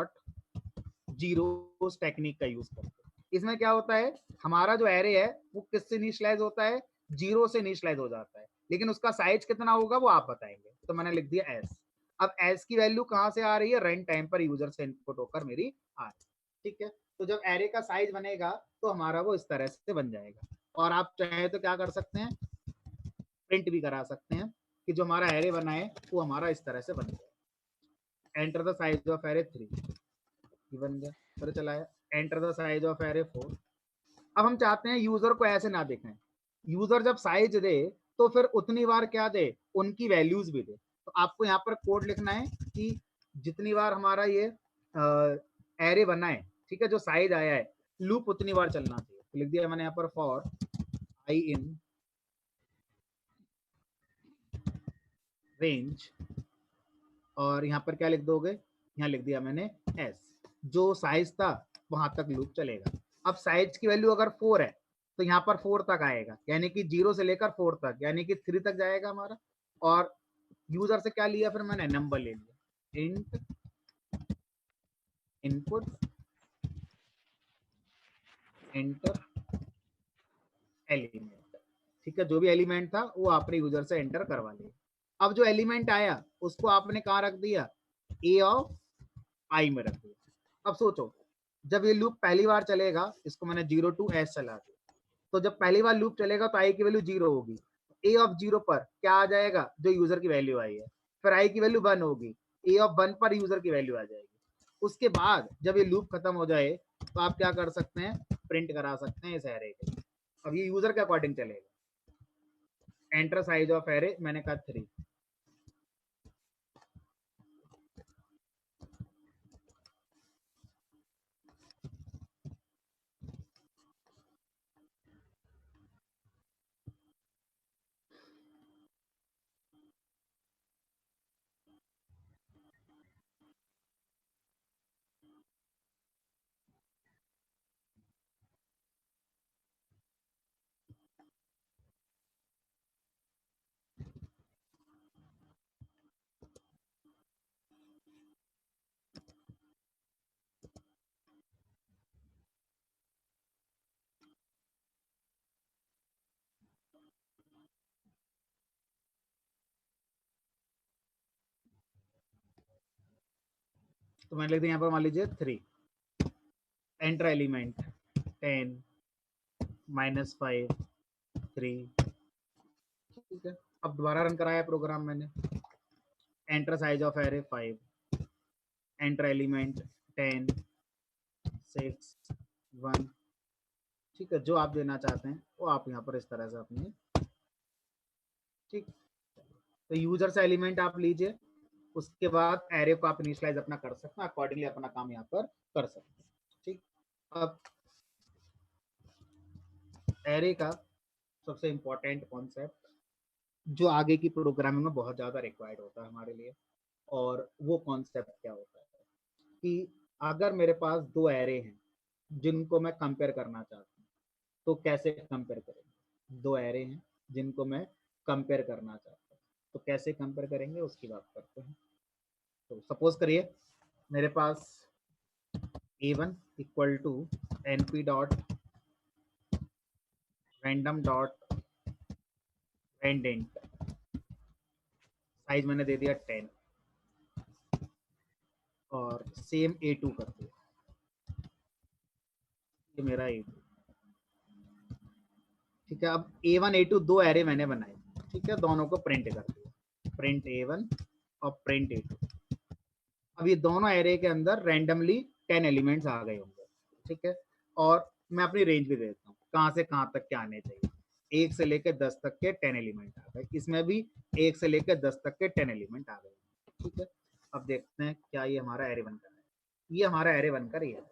टेक्निक का यूज करके। इसमें क्या होता है, हमारा जो एरे है वो किससे इनिशियलाइज होता है, 0 से इनिशियलाइज हो जाता है, लेकिन उसका साइज कितना होगा वो आप बताएंगे। तो मैंने लिख दिया एस। अब एस की वैल्यू कहाँ से आ रही है, रन टाइम पर यूजर से इनपुट होकर मेरी आ रही है। ठीक है, तो जब एरे का साइज बनेगा तो हमारा वो इस तरह से बन जाएगा। और आप चाहे तो क्या कर सकते हैं, प्रिंट भी करा सकते हैं कि जो हमारा एरे बना है वो हमारा इस तरह से बन गया। Enter the size of array 3, ये बन गया। फिर चलाया enter the size of array 4। अब हम चाहते हैं यूजर को ऐसे ना दिखाएं, यूजर जब साइज दे तो फिर उतनी बार क्या दे, उनकी वैल्यूज भी दे। तो आपको यहाँ पर कोड लिखना है कि जितनी बार हमारा ये एरे बना है, ठीक है, जो साइज आया है, लूप उतनी बार चलना चाहिए। तो लिख दिया मैंने यहाँ पर फॉर आई इन रेंज, और यहाँ पर क्या लिख दोगे, यहाँ लिख दिया मैंने एस, जो साइज था वहां तक लूप चलेगा। अब साइज की वैल्यू अगर 4 है तो यहाँ पर 4 तक आएगा, यानी कि 0 से लेकर 4 तक, यानी कि 3 तक जाएगा हमारा। और यूजर से क्या लिया, फिर मैंने नंबर ले लिया, इंट इनपुट एंटर एलिमेंट। ठीक है, जो भी एलिमेंट था वो आपने यूजर से एंटर करवा लिया। अब जो एलिमेंट आया उसको आपने कहाँ रख दिया, ए ऑफ आई में रख दिया। अब सोचो, जब ये लूप पहली बार चलेगा, इसको मैंने 0 to S चला दिया, तो जब पहली बार लूप चलेगा तो आई की वैल्यू 0 होगी, ए ऑफ 0 पर क्या आ जाएगा, जो यूजर की वैल्यू आई है। फिर आई की वैल्यू 1 होगी, ए ऑफ 1 पर यूजर की वैल्यू आ जाएगी। उसके बाद जब ये लूप खत्म हो जाए तो आप क्या कर सकते हैं, प्रिंट करा सकते हैं इस एरे के। अब ये यूजर के अकॉर्डिंग चलेगा। एंटर साइज ऑफ एरे मैंने कहा 3। तो मैंने लिख दिया यहाँ पर, मान लीजिए 3, एंटर एलिमेंट 10 -5 3, ठीक है। अब दोबारा रन कराया प्रोग्राम मैंने, enter size of array 5, enter element 10 6 1, ठीक है। जो आप देना चाहते हैं वो आप यहाँ पर इस तरह से अपने, ठीक। तो यूजर से एलिमेंट आप लीजिए, उसके बाद एरे को आप इनिशियलाइज अपना कर सकते हैं, अकॉर्डिंगली अपना काम यहाँ पर कर सकते हैं, ठीक। अब एरे का सबसे इंपॉर्टेंट कॉन्सेप्ट जो आगे की प्रोग्रामिंग में बहुत ज्यादा रिक्वायर्ड होता है हमारे लिए, और वो कॉन्सेप्ट क्या होता है कि अगर मेरे पास दो एरे हैं जिनको मैं कंपेयर करना चाहता हूँ, तो कैसे कंपेयर करेंगे। दो एरे हैं जिनको मैं कंपेयर करना चाहता हूँ, तो कैसे कंपेयर करेंगे उसकी बात करते हैं। तो सपोज करिए मेरे पास a1 equal to np dot random dot randint, size मैंने दे दिया 10, और सेम a2 कर दिया, ये मेरा a2, ठीक है। अब a1 a2 दो एरे मैंने बनाए, ठीक है, दोनों को प्रिंट कर दिया, प्रिंट a1 और प्रिंट a2। अब ये दोनों एरे के अंदर रैंडमली 10 एलिमेंट्स आ गए होंगे, ठीक है। और मैं अपनी रेंज भी देता हूँ कहाँ से कहाँ तक के आने चाहिए, 1 से लेकर 10 तक के 10 एलिमेंट आ गए, इसमें भी 1 से लेकर 10 तक के 10 एलिमेंट आ गए, ठीक है। अब देखते हैं क्या ये हमारा एरे बनकर है, ये हमारा एरे बनकर ये है।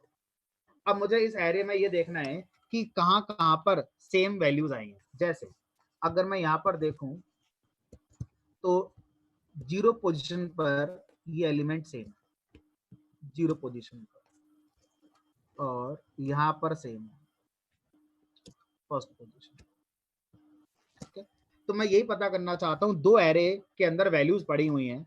अब मुझे इस एरे में ये देखना है कि कहाँ कहाँ पर सेम वैल्यूज आई हैं। जैसे अगर मैं यहाँ पर देखूं तो 0 पोजीशन पर ये एलिमेंट सेम है, 0 पोजीशन पर, और यहाँ पर सेम है फर्स्ट पोजीशन, ठीक है। तो मैं यही पता करना चाहता हूँ, दो एरे के अंदर वैल्यूज पड़ी हुई हैं,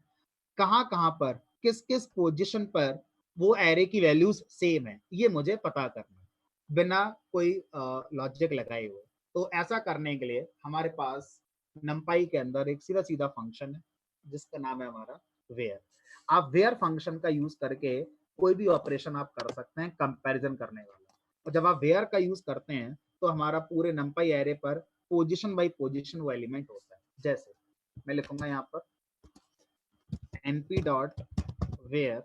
कहाँ कहाँ पर किस किस पोजीशन पर वो एरे की वैल्यूज सेम है, ये मुझे पता करना है बिना कोई लॉजिक लगाए हुए। तो ऐसा करने के लिए हमारे पास numpy के अंदर एक सीधा सीधा फंक्शन है जिसका नाम है हमारा वेयर। आप वेयर फंक्शन का यूज करके कोई भी ऑपरेशन आप कर सकते हैं कंपैरिजन करने वाला, और जब आप वेयर का यूज करते हैं तो हमारा पूरे numpy एरे पर पोजीशन बाई पोजीशन वो एलिमेंट होता है। जैसे मैं लिखूंगा यहाँ पर np dot where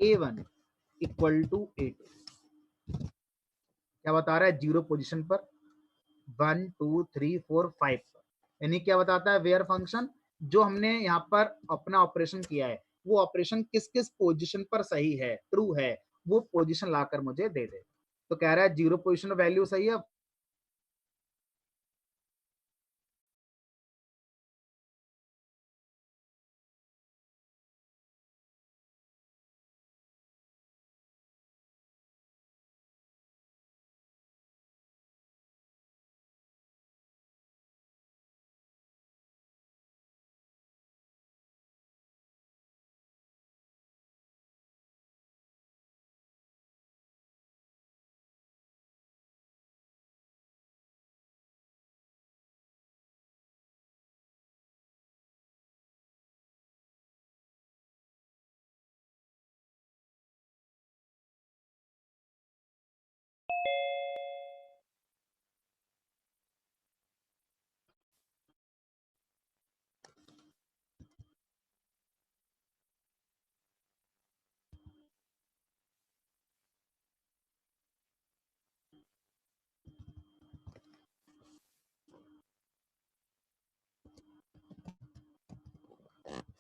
a1 equal to a2, क्या बता रहा है, 0 पोजीशन पर 1 2 3 4 5 पर, यानी क्या बताता है वेयर फंक्शन, जो हमने यहाँ पर अपना ऑपरेशन किया है वो ऑपरेशन किस किस पोजीशन पर सही है, ट्रू है, वो पोजीशन लाकर मुझे दे दे। तो कह रहा है 0 पोजीशन वैल्यू सही है,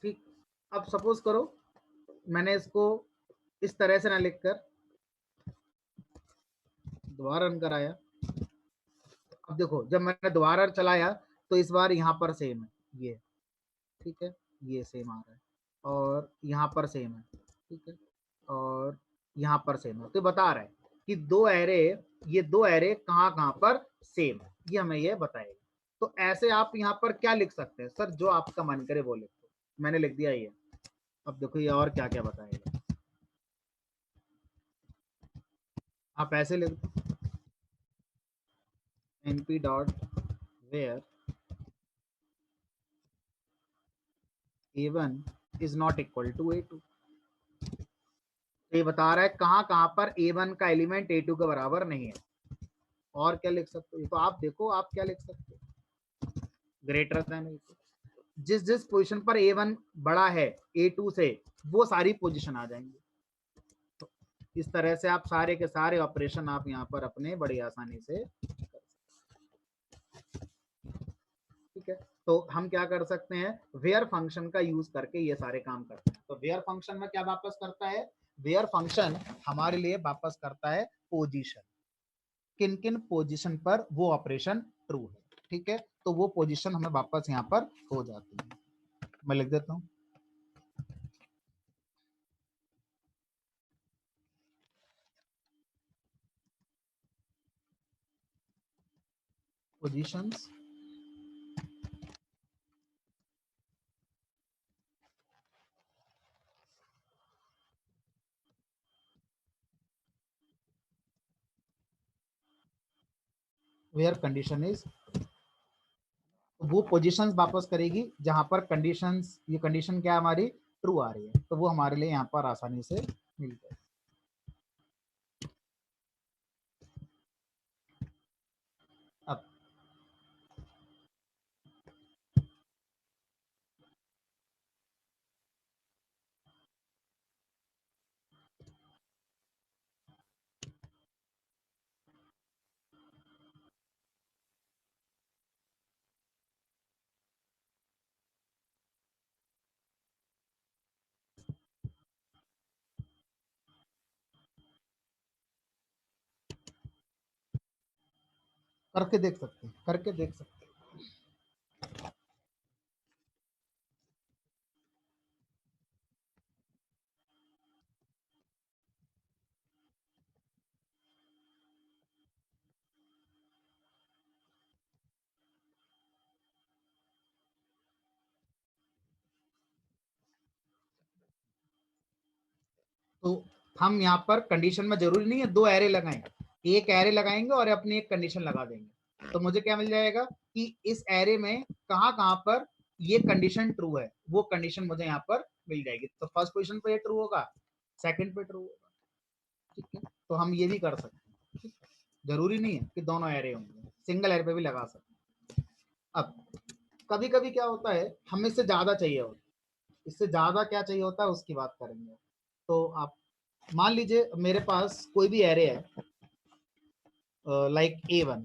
ठीक। अब सपोज करो मैंने इसको इस तरह से ना लिखकर दोबारा रन कराया, अब देखो जब मैंने दोबारा चलाया तो इस बार यहाँ पर सेम है ये, ठीक है, ये सेम आ रहा है, और यहाँ पर सेम है, ठीक है, और यहाँ पर सेम है। तो बता रहा है कि दो एरे, ये दो एरे कहाँ कहाँ पर सेम है, ये हमें ये बताएगा। तो ऐसे आप यहाँ पर क्या लिख सकते हैं, सर जो आपका मन करे वो लिख दो, मैंने लिख दिया ये। अब देखो ये और क्या क्या बताएगा, आप ऐसे लिख दो np dot where a1 is not equal to a2, ये बता रहा है कहाँ कहाँ पर A1 का एलिमेंट A2 के बराबर नहीं है। और क्या लिख सकते हो, तो आप देखो आप क्या लिख सकते हो, ग्रेटर देन, जिस जिस पोजीशन पर A1 बड़ा है A2 से वो सारी पोजीशन आ जाएंगी। तो इस तरह से आप सारे के सारे ऑपरेशन आप यहाँ पर अपने बड़ी आसानी से, ठीक है। तो हम क्या कर सकते हैं, वेयर फंक्शन का यूज करके ये सारे काम करते हैं। तो वेयर फंक्शन में क्या वापस करता है, वेयर फंक्शन हमारे लिए वापस करता है पोजीशन, किन किन पोजीशन पर वो ऑपरेशन ट्रू है, ठीक है। तो वो पोजीशन हमें वापस यहाँ पर हो जाती है। मैं लिख देता हूँ, पोजीशंस वेयर कंडीशन इज, वो पोजीशंस वापस करेगी जहां पर कंडीशंस, ये कंडीशन क्या हमारी ट्रू आ रही है, तो वो हमारे लिए यहाँ पर आसानी से मिल जाए। अब करके देख सकते हैं, करके देख सकते हैं। तो हम यहाँ पर कंडीशन में जरूरी नहीं है दो एरे लगाएं, एक एरे लगाएंगे और अपनी एक कंडीशन लगा देंगे, तो मुझे क्या मिल जाएगा कि इस एरे में कहाँ कहाँ पर ये कंडीशन ट्रू है, वो कंडीशन मुझे यहाँ पर मिल जाएगी। तो फर्स्ट पोजीशन पे ये ट्रू होगा, सेकंड पे ट्रू होगा, ठीक है। तो हम ये भी कर सकते हैं, ठीक है? जरूरी नहीं है कि दोनों एरे होंगे, सिंगल एरे पे भी लगा सकते हैं। अब कभी कभी क्या होता है, हमें इससे ज्यादा चाहिए होता है, इससे ज्यादा क्या चाहिए होता है उसकी बात करेंगे। तो आप मान लीजिए मेरे पास कोई भी एरे है, लाइक A1।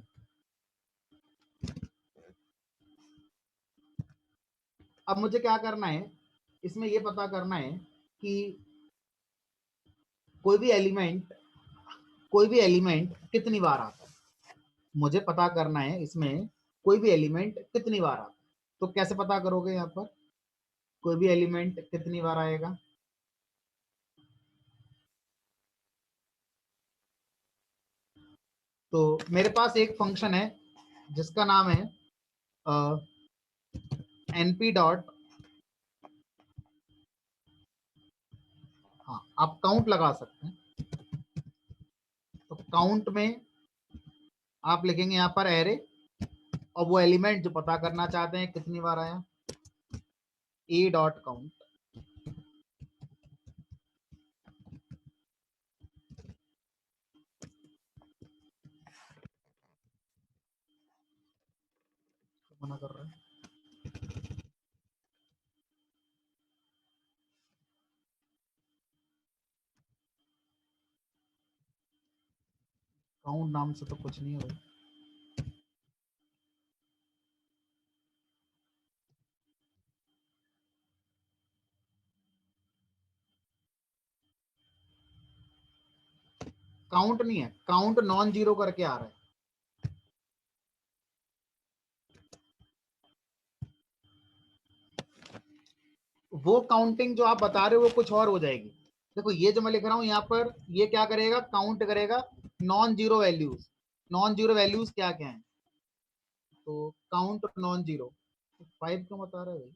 अब मुझे क्या करना है, इसमें ये पता करना है कि कोई भी एलिमेंट, कोई भी एलिमेंट कितनी बार आता है, मुझे पता करना है इसमें कोई भी एलिमेंट कितनी बार आता है। तो कैसे पता करोगे, यहाँ पर कोई भी एलिमेंट कितनी बार आएगा, तो मेरे पास एक फंक्शन है जिसका नाम है np डॉट, हाँ आप काउंट लगा सकते हैं। तो काउंट में आप लिखेंगे यहाँ पर एरे, और वो एलिमेंट जो पता करना चाहते हैं कितनी बार आया, ए डॉट काउंट। मना कर रहा है, काउंट नाम से तो कुछ नहीं है भाई। काउंट नहीं है, काउंट नॉन जीरो करके आ रहा है। वो काउंटिंग जो आप बता रहे हो वो कुछ और हो जाएगी। देखो ये जो मैं लिख रहा हूँ यहाँ पर, ये क्या करेगा, काउंट करेगा non zero values. Non zero values क्या क्या है, तो काउंट नॉन जीरो, 5 क्यों बता रहे हो।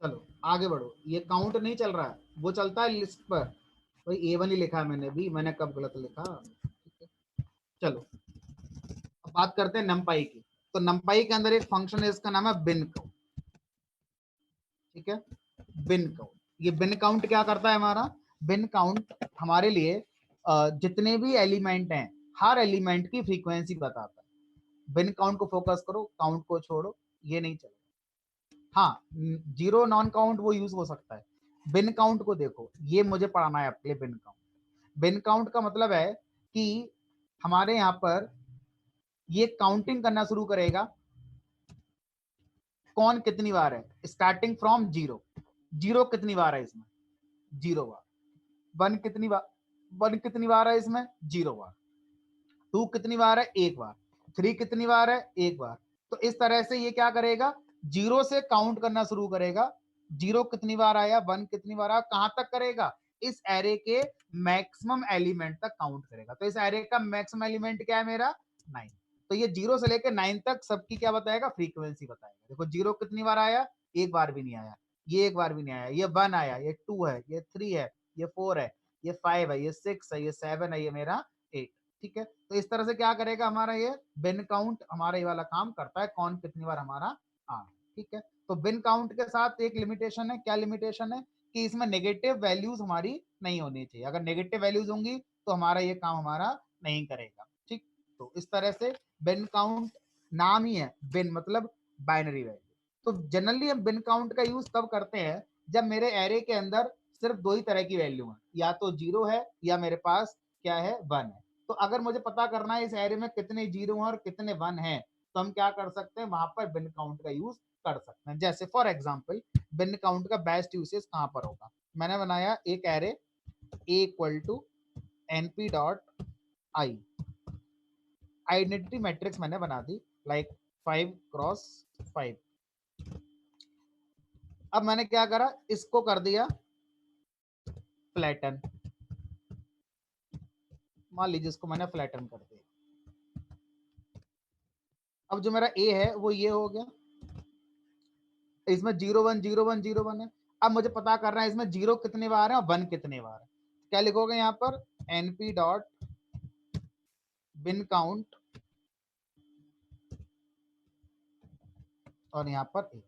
चलो आगे बढ़ो, ये काउंट नहीं चल रहा है, वो चलता है लिस्ट पर। भाई A1 ही लिखा है मैंने भी, मैंने कब गलत लिखा? ठीक है, चलो अब बात करते हैं नमपाई की। तो नमपाई के अंदर एक फंक्शन है, इसका नाम है बिन काउंट। ठीक है, बिन काउंट, ये बिन काउंट क्या करता है हमारा? बिन काउंट हमारे लिए जितने भी एलिमेंट हैं, हर एलिमेंट की फ्रीक्वेंसी बताता है। बिन काउंट को फोकस करो, काउंट को छोड़ो, ये नहीं चलेगा। हाँ, जीरो नॉन काउंट वो यूज हो सकता है। बिन काउंट को देखो, ये मुझे पढ़ाना है आपके लिए। बिन काउंट, बिन काउंट का मतलब है कि हमारे यहाँ पर ये काउंटिंग करना शुरू करेगा, कौन कितनी बार है, स्टार्टिंग फ्रॉम जीरो। जीरो कितनी बार है इसमें? Zero bar. वन कितनी बार? वन कितनी बार है इसमें? Zero bar. टू कितनी बार है? एक बार। थ्री कितनी बार है? एक बार। तो इस तरह से ये क्या करेगा, जीरो से काउंट करना शुरू करेगा। जीरो कितनी बार आया, वन कितनी बार आया, कहां तक करेगा? इस एरे के मैक्सिमम एलिमेंट तक काउंट करेगा। तो इस एरे का मैक्सिमम एलिमेंट क्या है मेरा? 9। तो ये जीरो से लेकर 9 तक सबकी क्या बताएगा? फ्रीक्वेंसी बताएगा। देखो जीरो कितनी बार आया? एक बार भी नहीं आया, ये एक बार भी नहीं आया, ये वन आया, ये टू है, ये थ्री है, ये फोर है, ये फाइव है, ये सिक्स है, ये सेवन है, ये मेरा एट। ठीक है, तो इस तरह से क्या करेगा हमारा ये बिन काउंट, हमारा ये वाला काम करता है, कौन कितनी बार हमारा आ। ठीक है, तो बिन काउंट के साथ एक लिमिटेशन है। क्या लिमिटेशन है? कि इसमें नेगेटिव वैल्यूज हमारी नहीं होनी चाहिए। अगर नेगेटिव वैल्यूज होंगी तो हमारा ये काम हमारा नहीं करेगा। ठीक, तो इस तरह से बिन काउंट, नाम ही है बिन मतलब बाइनरी वैल्यू। तो जनरली हम बिन काउंट का यूज तब करते हैं जब मेरे एरे के अंदर सिर्फ दो ही तरह की वैल्यू है, या तो जीरो है या मेरे पास क्या है, वन है। तो अगर मुझे पता करना है इस एरे में कितने जीरो हैं और कितने वन हैं, तो हम क्या कर सकते हैं, वहां पर बिन काउंट का यूज कर सकते हैं। जैसे फॉर एग्जांपल बिन काउंट का बेस्ट यूसेज कहां पर होगा? मैंने बनाया एक array a equal to np dot eye, identity matrix मैंने बना दी, लाइक 5x5। अब मैंने क्या करा, इसको कर दिया फ्लैटन। मान लीजिए इसको मैंने फ्लैटन कर दिया। अब जो मेरा ए है वो ये हो गया, इसमें zero one zero one zero one है। अब मुझे पता करना है इसमें जीरो कितने बार है और वन कितने बार है। क्या लिखोगे यहाँ पर? np डॉट बिन काउंट और यहाँ पर ए।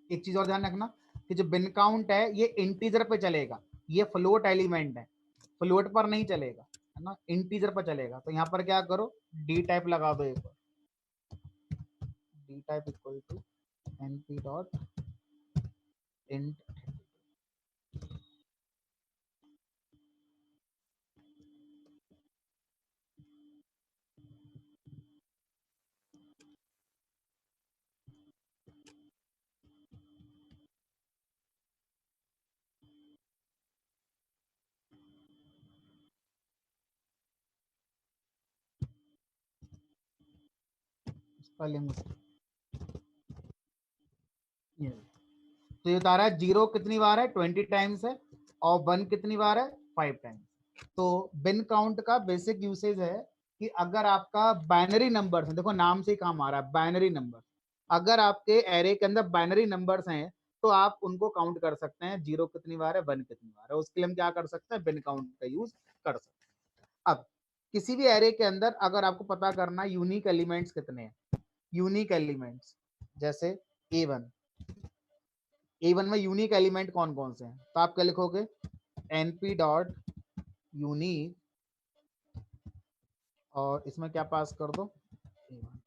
एक चीज और ध्यान रखना कि जो बिन काउंट है ये इंटीजर पे चलेगा, ये फ्लोट एलिमेंट है, फ्लोट पर नहीं चलेगा, है ना, इंटीजर पर चलेगा। तो यहाँ पर क्या करो, डी टाइप लगा दो एक बार, d type equal to np dot int. Spelling ये, तो ये बता रहा है जीरो कितनी बार है, 20 टाइम्स है, और वन कितनी बार है, 5 टाइम्स। तो बिन काउंट का बेसिक यूसेज है कि अगर आपका बाइनरी नंबर है, देखो नाम से ही काम आ रहा है बाइनरी नंबर, अगर आपके एरे के अंदर बाइनरी नंबर्स हैं तो आप उनको काउंट कर सकते हैं, जीरो कितनी बार है, वन कितनी बार है, उसके लिए हम क्या कर सकते हैं, बिन काउंट का यूज कर सकते हैं। अब किसी भी एरे के अंदर अगर आपको पता करना यूनिक एलिमेंट्स कितने हैं, यूनिक एलिमेंट्स जैसे A1, A1 में यूनिक एलिमेंट कौन कौन से हैं, तो आप क्या लिखोगे, np डॉट यूनिक, और इसमें क्या पास कर दो, A1।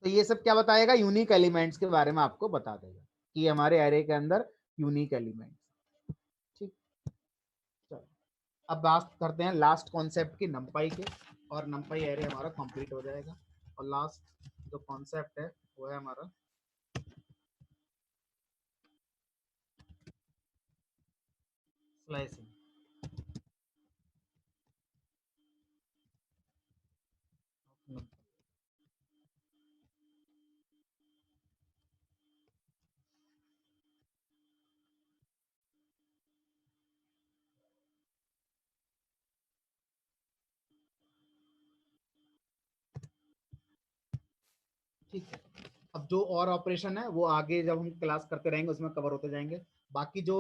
तो ये सब क्या बताएगा, यूनिक एलिमेंट्स के बारे में आपको बता देगा कि हमारे एरे के अंदर यूनिक एलिमेंट्स। ठीक, चलो अब बात करते हैं लास्ट कॉन्सेप्ट की, नंपाई के, और नंपाई एरे हमारा कंप्लीट हो जाएगा। और लास्ट जो कॉन्सेप्ट है वो है हमारा स्लाइसिंग। ठीक है। अब जो और ऑपरेशन है वो आगे जब हम क्लास करते रहेंगे उसमें कवर होते जाएंगे। बाकी जो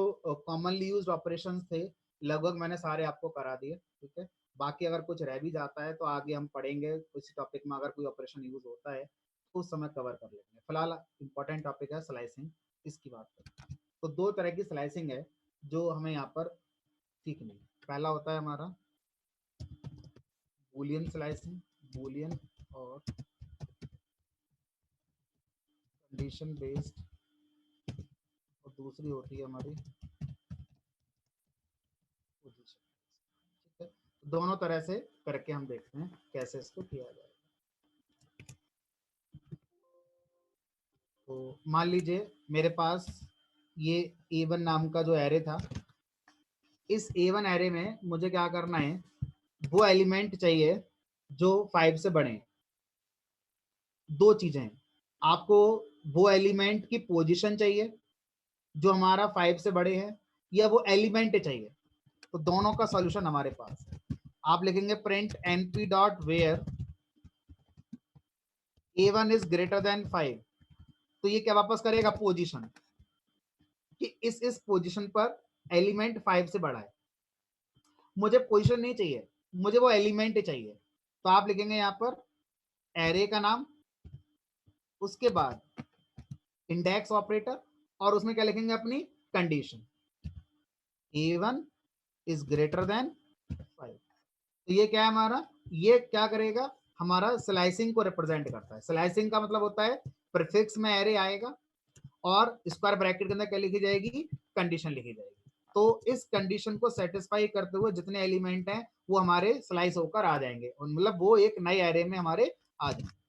कॉमनली यूज्ड ऑपरेशंस थे लगभग मैंने सारे आपको करा दिए। ठीक है, बाकी अगर कुछ रह भी जाता है तो आगे हम पढ़ेंगे उस टॉपिक में, अगर कोई ऑपरेशन यूज होता है तो उस समय कवर कर लेंगे। फिलहाल इंपॉर्टेंट टॉपिक है स्लाइसिंग, इसकी बात करते हैं। तो दो तरह की स्लाइसिंग है जो हमें यहाँ पर सीखनी है। पहला होता है हमारा बूलियन स्लाइसिंग, बूलियन और कंडीशन बेस्ड, और दूसरी होती है हमारी पोजीशन। ठीक है, दोनों तरह से करके हम देखते हैं कैसे इसको किया जाए। तो मान लीजिए मेरे पास ये A1 नाम का जो एरे था, इस A1 एरे में मुझे क्या करना है, वो एलिमेंट चाहिए जो 5 से बड़े हैं। दो चीजें हैं, आपको वो एलिमेंट की पोजीशन चाहिए जो हमारा 5 से बड़े है, या वो एलिमेंट चाहिए। तो दोनों का सॉल्यूशन हमारे पास है। आप लिखेंगे print np dot where A1 is greater than 5। तो ये क्या वापस करेगा, पोजीशन, कि इस पोजीशन पर एलिमेंट 5 से बड़ा है। मुझे पोजीशन नहीं चाहिए, मुझे वो एलिमेंट चाहिए। तो आप लिखेंगे यहाँ पर एरे का नाम, उसके बाद इंडेक्स ऑपरेटर, और उसमें क्या लिखेंगे, अपनी condition A1 is greater than 5। तो ये क्या है हमारा, ये क्या करेगा, हमारा स्लाइसिंग को रिप्रेजेंट करता है। स्लाइसिंग का मतलब होता है प्रीफिक्स में एरे आएगा और स्क्वायर ब्रैकेट के अंदर क्या लिखी जाएगी, कंडीशन लिखी जाएगी। तो इस कंडीशन को सेटिस्फाई करते हुए जितने एलिमेंट हैं वो हमारे स्लाइस होकर आ जाएंगे, मतलब वो एक नए एरे में हमारे आ जाएंगे।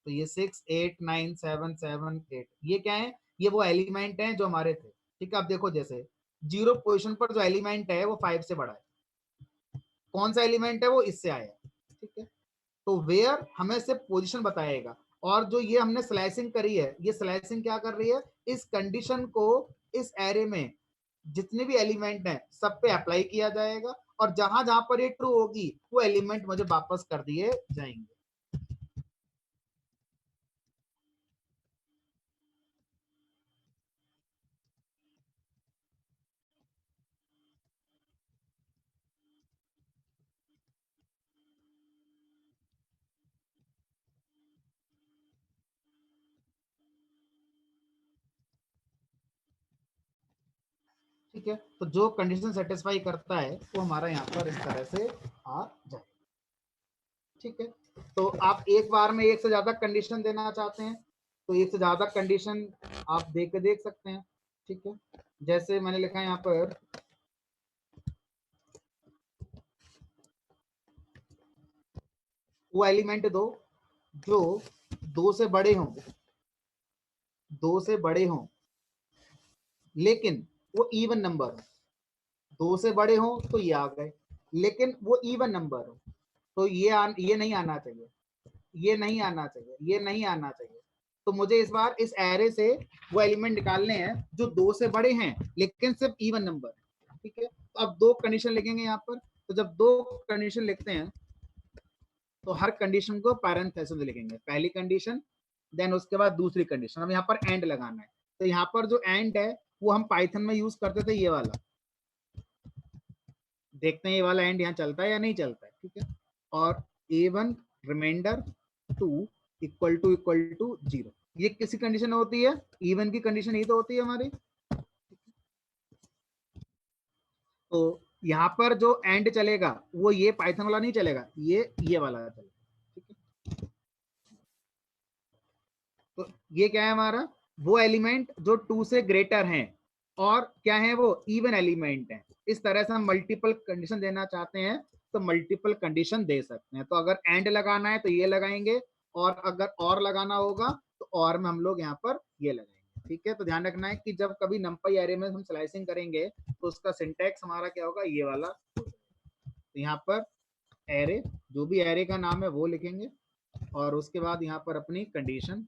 तो ये 6 8 9 7 7 8 ये क्या है, ये वो एलिमेंट हैं जो हमारे थे। ठीक है, अब देखो जैसे 0 पोजिशन पर जो एलिमेंट है वो 5 से बड़ा है। कौन सा एलिमेंट है, वो इससे आया है। ठीक है, तो वेयर हमें सिर्फ पोजीशन बताएगा, और जो ये हमने स्लाइसिंग करी है, ये स्लाइसिंग क्या कर रही है, इस कंडीशन को इस एरे में जितने भी एलिमेंट हैं सब पे अप्लाई किया जाएगा, और जहां जहां पर ये ट्रू होगी वो एलिमेंट मुझे वापस कर दिए जाएंगे। ठीक है, तो जो कंडीशन सेटिस्फाई करता है वो हमारा यहाँ पर इस तरह से आ जाए। ठीक है, तो आप एक बार में एक से ज्यादा कंडीशन देना चाहते हैं तो एक से ज्यादा कंडीशन आप देख सकते हैं। ठीक है, जैसे मैंने लिखा है यहाँ पर वो एलिमेंट दो जो 2 से बड़े हों, 2 से बड़े हों लेकिन वो इवन नंबर हो। 2 से बड़े हों तो ये आ गए, लेकिन वो इवन नंबर हो तो ये नहीं आना चाहिए, ये नहीं आना चाहिए, ये नहीं आना चाहिए। तो मुझे इस बार इस एरे से वो एलिमेंट निकालने हैं जो 2 से बड़े हैं लेकिन सिर्फ इवन नंबर है। ठीक है, तो अब दो कंडीशन लिखेंगे यहाँ पर। तो जब दो कंडीशन लिखते हैं तो हर कंडीशन को पैरेंथेसिस में लिखेंगे, पहली कंडीशन देन उसके बाद दूसरी कंडीशन। अब यहाँ पर एंड लगाना है, तो यहाँ पर जो एंड है वो हम पाइथन में यूज करते थे, ये वाला। देखते हैं ये वाला एंड यहाँ चलता है या नहीं चलता है। ठीक है, और A1 रिमाइंडर 2 इक्वल टू 0, ये किसी कंडीशन होती है, इवन की कंडीशन ही तो होती है हमारी। तो यहाँ पर जो एंड चलेगा वो ये पाइथन वाला नहीं चलेगा, ये वाला चलेगा। ठीक है, तो ये क्या है हमारा, वो एलिमेंट जो 2 से ग्रेटर हैं और क्या है, वो इवन एलिमेंट है। इस तरह से हम मल्टीपल कंडीशन देना चाहते हैं तो मल्टीपल कंडीशन दे सकते हैं। तो अगर एंड लगाना है तो ये लगाएंगे, और अगर और लगाना होगा तो और में हम लोग यहाँ पर ये लगाएंगे। ठीक है, तो ध्यान रखना है कि जब कभी नंपाई एरे में हम स्लाइसिंग करेंगे तो उसका सिंटैक्स हमारा क्या होगा, ये वाला। तो यहाँ पर एरे, जो भी एरे का नाम है वो लिखेंगे, और उसके बाद यहाँ पर अपनी कंडीशन,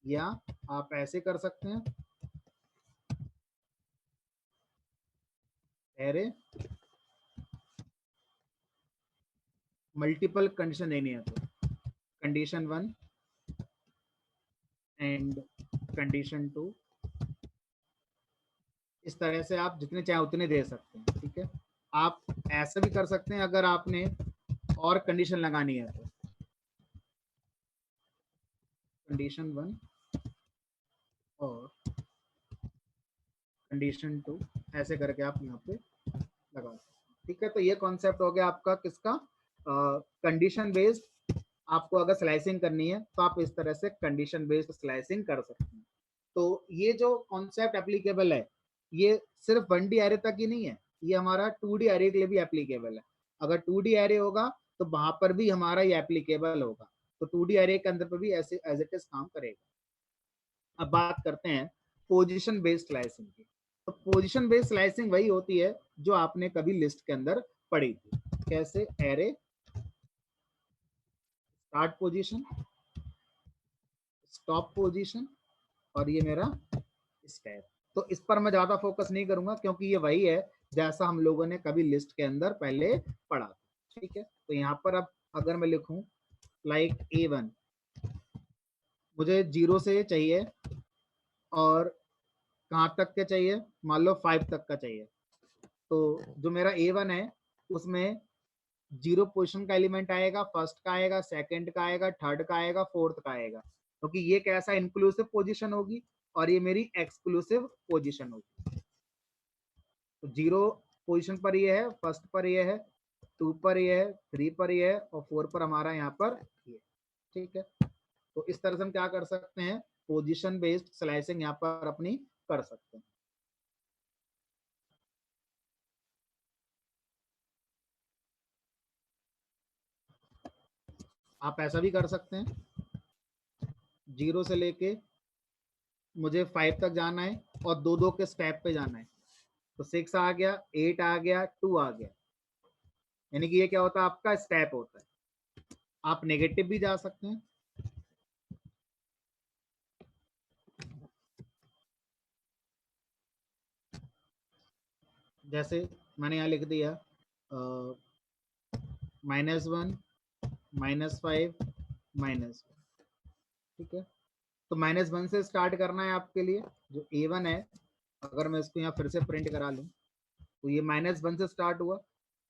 या आप ऐसे कर सकते हैं, एरे मल्टीपल कंडीशन देनी है तो कंडीशन 1 एंड कंडीशन 2, इस तरह से आप जितने चाहे उतने दे सकते हैं। ठीक है, आप ऐसा भी कर सकते हैं अगर आपने और कंडीशन लगानी है तो कंडीशन 1 और कंडीशन 2 ऐसे करके आप यहाँ पे लगा सकते हैं। ठीक है, तो ये कॉन्सेप्ट हो गया आपका किसका, कंडीशन बेस्ड। आपको अगर स्लाइसिंग करनी है तो आप इस तरह से कंडीशन बेस्ड स्लाइसिंग कर सकते हैं। तो ये जो कॉन्सेप्ट एप्लीकेबल है ये सिर्फ 1D एरे तक ही नहीं है, ये हमारा 2D एरे के लिए भी एप्लीकेबल है। अगर 2D एरे होगा तो वहां पर भी हमारा ये एप्लीकेबल होगा, तो 2D एरे के अंदर पर भी ऐसे एज इट इज काम करेगा। अब बात करते हैं पोजीशन बेस्ड स्लाइसिंग की। तो पोजीशन बेस्ड स्लाइसिंग वही होती है जो आपने कभी लिस्ट के अंदर पढ़ी थी। कैसे, array start position, stop position, और ये मेरा स्टेप। तो इस पर मैं ज्यादा फोकस नहीं करूंगा क्योंकि ये वही है जैसा हम लोगों ने कभी लिस्ट के अंदर पहले पढ़ा था। ठीक है, तो यहाँ पर अब अगर मैं लिखूं लाइक A1, मुझे 0 से चाहिए और कहाँ तक के चाहिए, मान लो 5 तक का चाहिए। तो जो मेरा A1 है उसमें 0 पोजिशन का एलिमेंट आएगा, फर्स्ट का आएगा, सेकंड का आएगा, थर्ड का आएगा, फोर्थ का आएगा, क्योंकि ये कैसा इंक्लूसिव पोजीशन होगी और ये मेरी एक्सक्लूसिव पोजीशन होगी। तो 0 पोजीशन पर ये है, फर्स्ट पर ये है, 2 पर ये है, 3 पर ये है और 4 पर हमारा यहाँ पर ये। ठीक है, तो इस तरह से हम क्या कर सकते हैं, पोजीशन बेस्ड स्लाइसिंग यहाँ पर अपनी कर सकते हैं। आप ऐसा भी कर सकते हैं, 0 से लेके मुझे 5 तक जाना है और दो दो के स्टेप पे जाना है। तो 6 आ गया, 8 आ गया, 2 आ गया, यानी कि ये क्या होता है, आपका स्टेप होता है। आप नेगेटिव भी जा सकते हैं, जैसे मैंने यहाँ लिख दिया -1, -5, -1। ठीक है, तो -1 से स्टार्ट करना है आपके लिए। जो A1 है, अगर मैं इसको यहाँ फिर से प्रिंट करा लूँ तो ये -1 से स्टार्ट हुआ,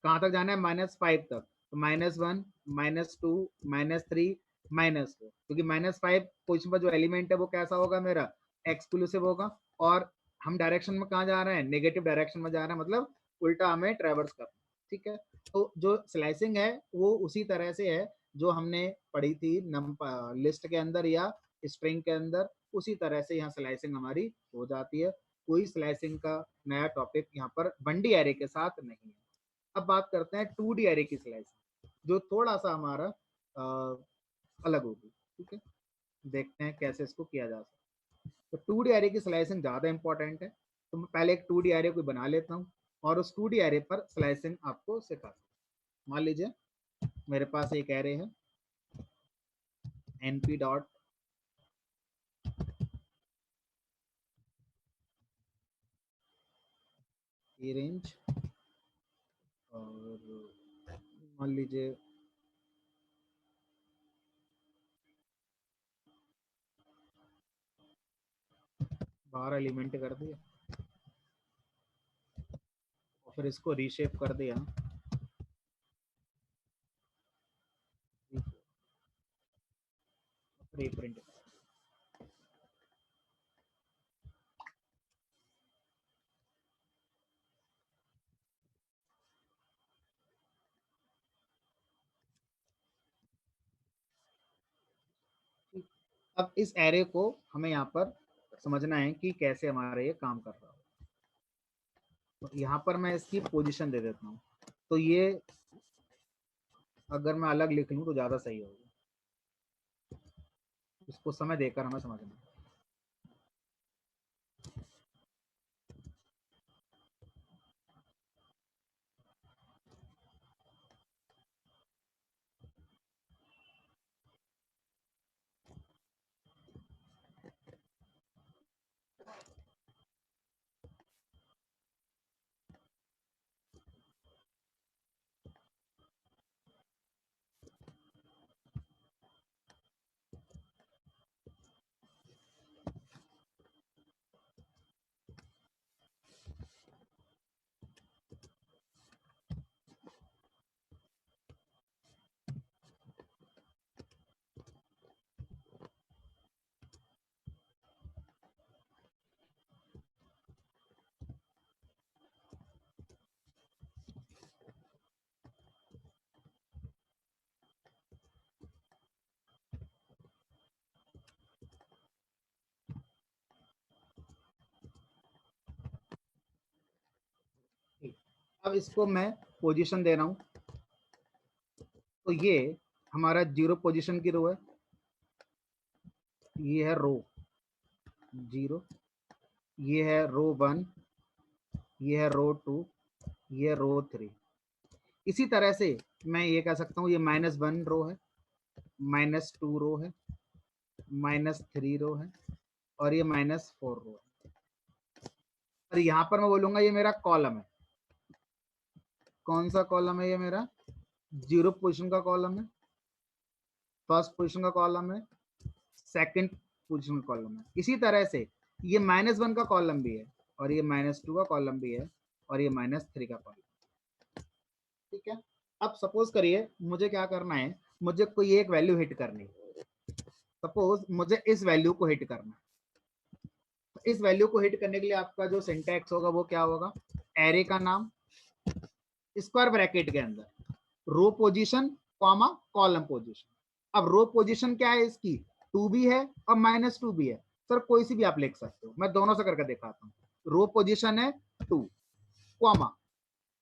कहाँ तक जाना है, -5 तक। तो -1, -2, -3, -4, क्योंकि -5 पोजिशन पर जो एलिमेंट है वो कैसा होगा, मेरा एक्सक्लूसिव होगा। और हम डायरेक्शन में कहाँ जा रहे हैं, नेगेटिव डायरेक्शन में जा रहे हैं, मतलब उल्टा हमें ट्रेवर्स करना। ठीक है, तो जो स्लाइसिंग है वो उसी तरह से है जो हमने पढ़ी थी लिस्ट के अंदर या स्ट्रिंग के अंदर, उसी तरह से यहाँ स्लाइसिंग हमारी हो जाती है। कोई स्लाइसिंग का नया टॉपिक यहाँ पर 1D एरे के साथ नहीं है। अब बात करते हैं 2D एरे की स्लाइसिंग, जो थोड़ा सा हमारा अलग होगी। ठीक है, देखते हैं कैसे इसको किया जा सकता है। तो 2D एरे की स्लाइसिंग ज़्यादा इंपॉर्टेंट है, तो मैं पहले एक 2D एरे को बना लेता हूँ और उस 2D एरे पर स्लाइसिंग आपको सिखाता हूँ। मान लीजिए मेरे पास एक एरे है np डॉट रेंज, और मान लीजिए 12 एलिमेंट कर दिया और फिर इसको रीशेप कर दिया, रीप्रिंट। अब इस एरे को हमें यहाँ पर समझना है कि कैसे हमारा ये काम कर रहा है। तो यहाँ पर मैं इसकी पोजीशन दे देता हूँ, तो ये अगर मैं अलग लिख लूँ तो ज़्यादा सही होगा, इसको समय देकर हमें समझना है। अब इसको मैं पोजीशन दे रहा हूं, तो ये हमारा 0 पोजीशन की रो है, ये है रो 0, ये है रो 1, ये है रो 2, ये है रो 3। इसी तरह से मैं ये कह सकता हूँ ये -1 रो है, -2 रो है, -3 रो है, और ये -4 रो है। और यहाँ पर मैं बोलूंगा ये मेरा कॉलम है। कौन सा कॉलम है? ये मेरा 0 पोजीशन का कॉलम है, फर्स्ट पोजीशन का कॉलम है, सेकंड पोजीशन का कॉलम है। इसी तरह से ये -1 का कॉलम भी है, और ये -2 का कॉलम भी है, और ये -3 का कॉलम। ठीक है। अब सपोज करिए मुझे क्या करना है, मुझे कोई एक वैल्यू हिट करनी है। सपोज मुझे इस वैल्यू को हिट करना है। तो इस वैल्यू को हिट करने के लिए आपका जो सिंटैक्स होगा वो क्या होगा? एरे का नाम स्क्वायर ब्रैकेट के अंदर रो पोजीशन कॉमा कॉलम पोजीशन। अब रो पोजीशन क्या है इसकी? 2 भी है और -2 भी है। सर कोई सी भी आप लिख सकते हो, मैं दोनों से करके दिखाता हूँ। रो पोजीशन है 2 comma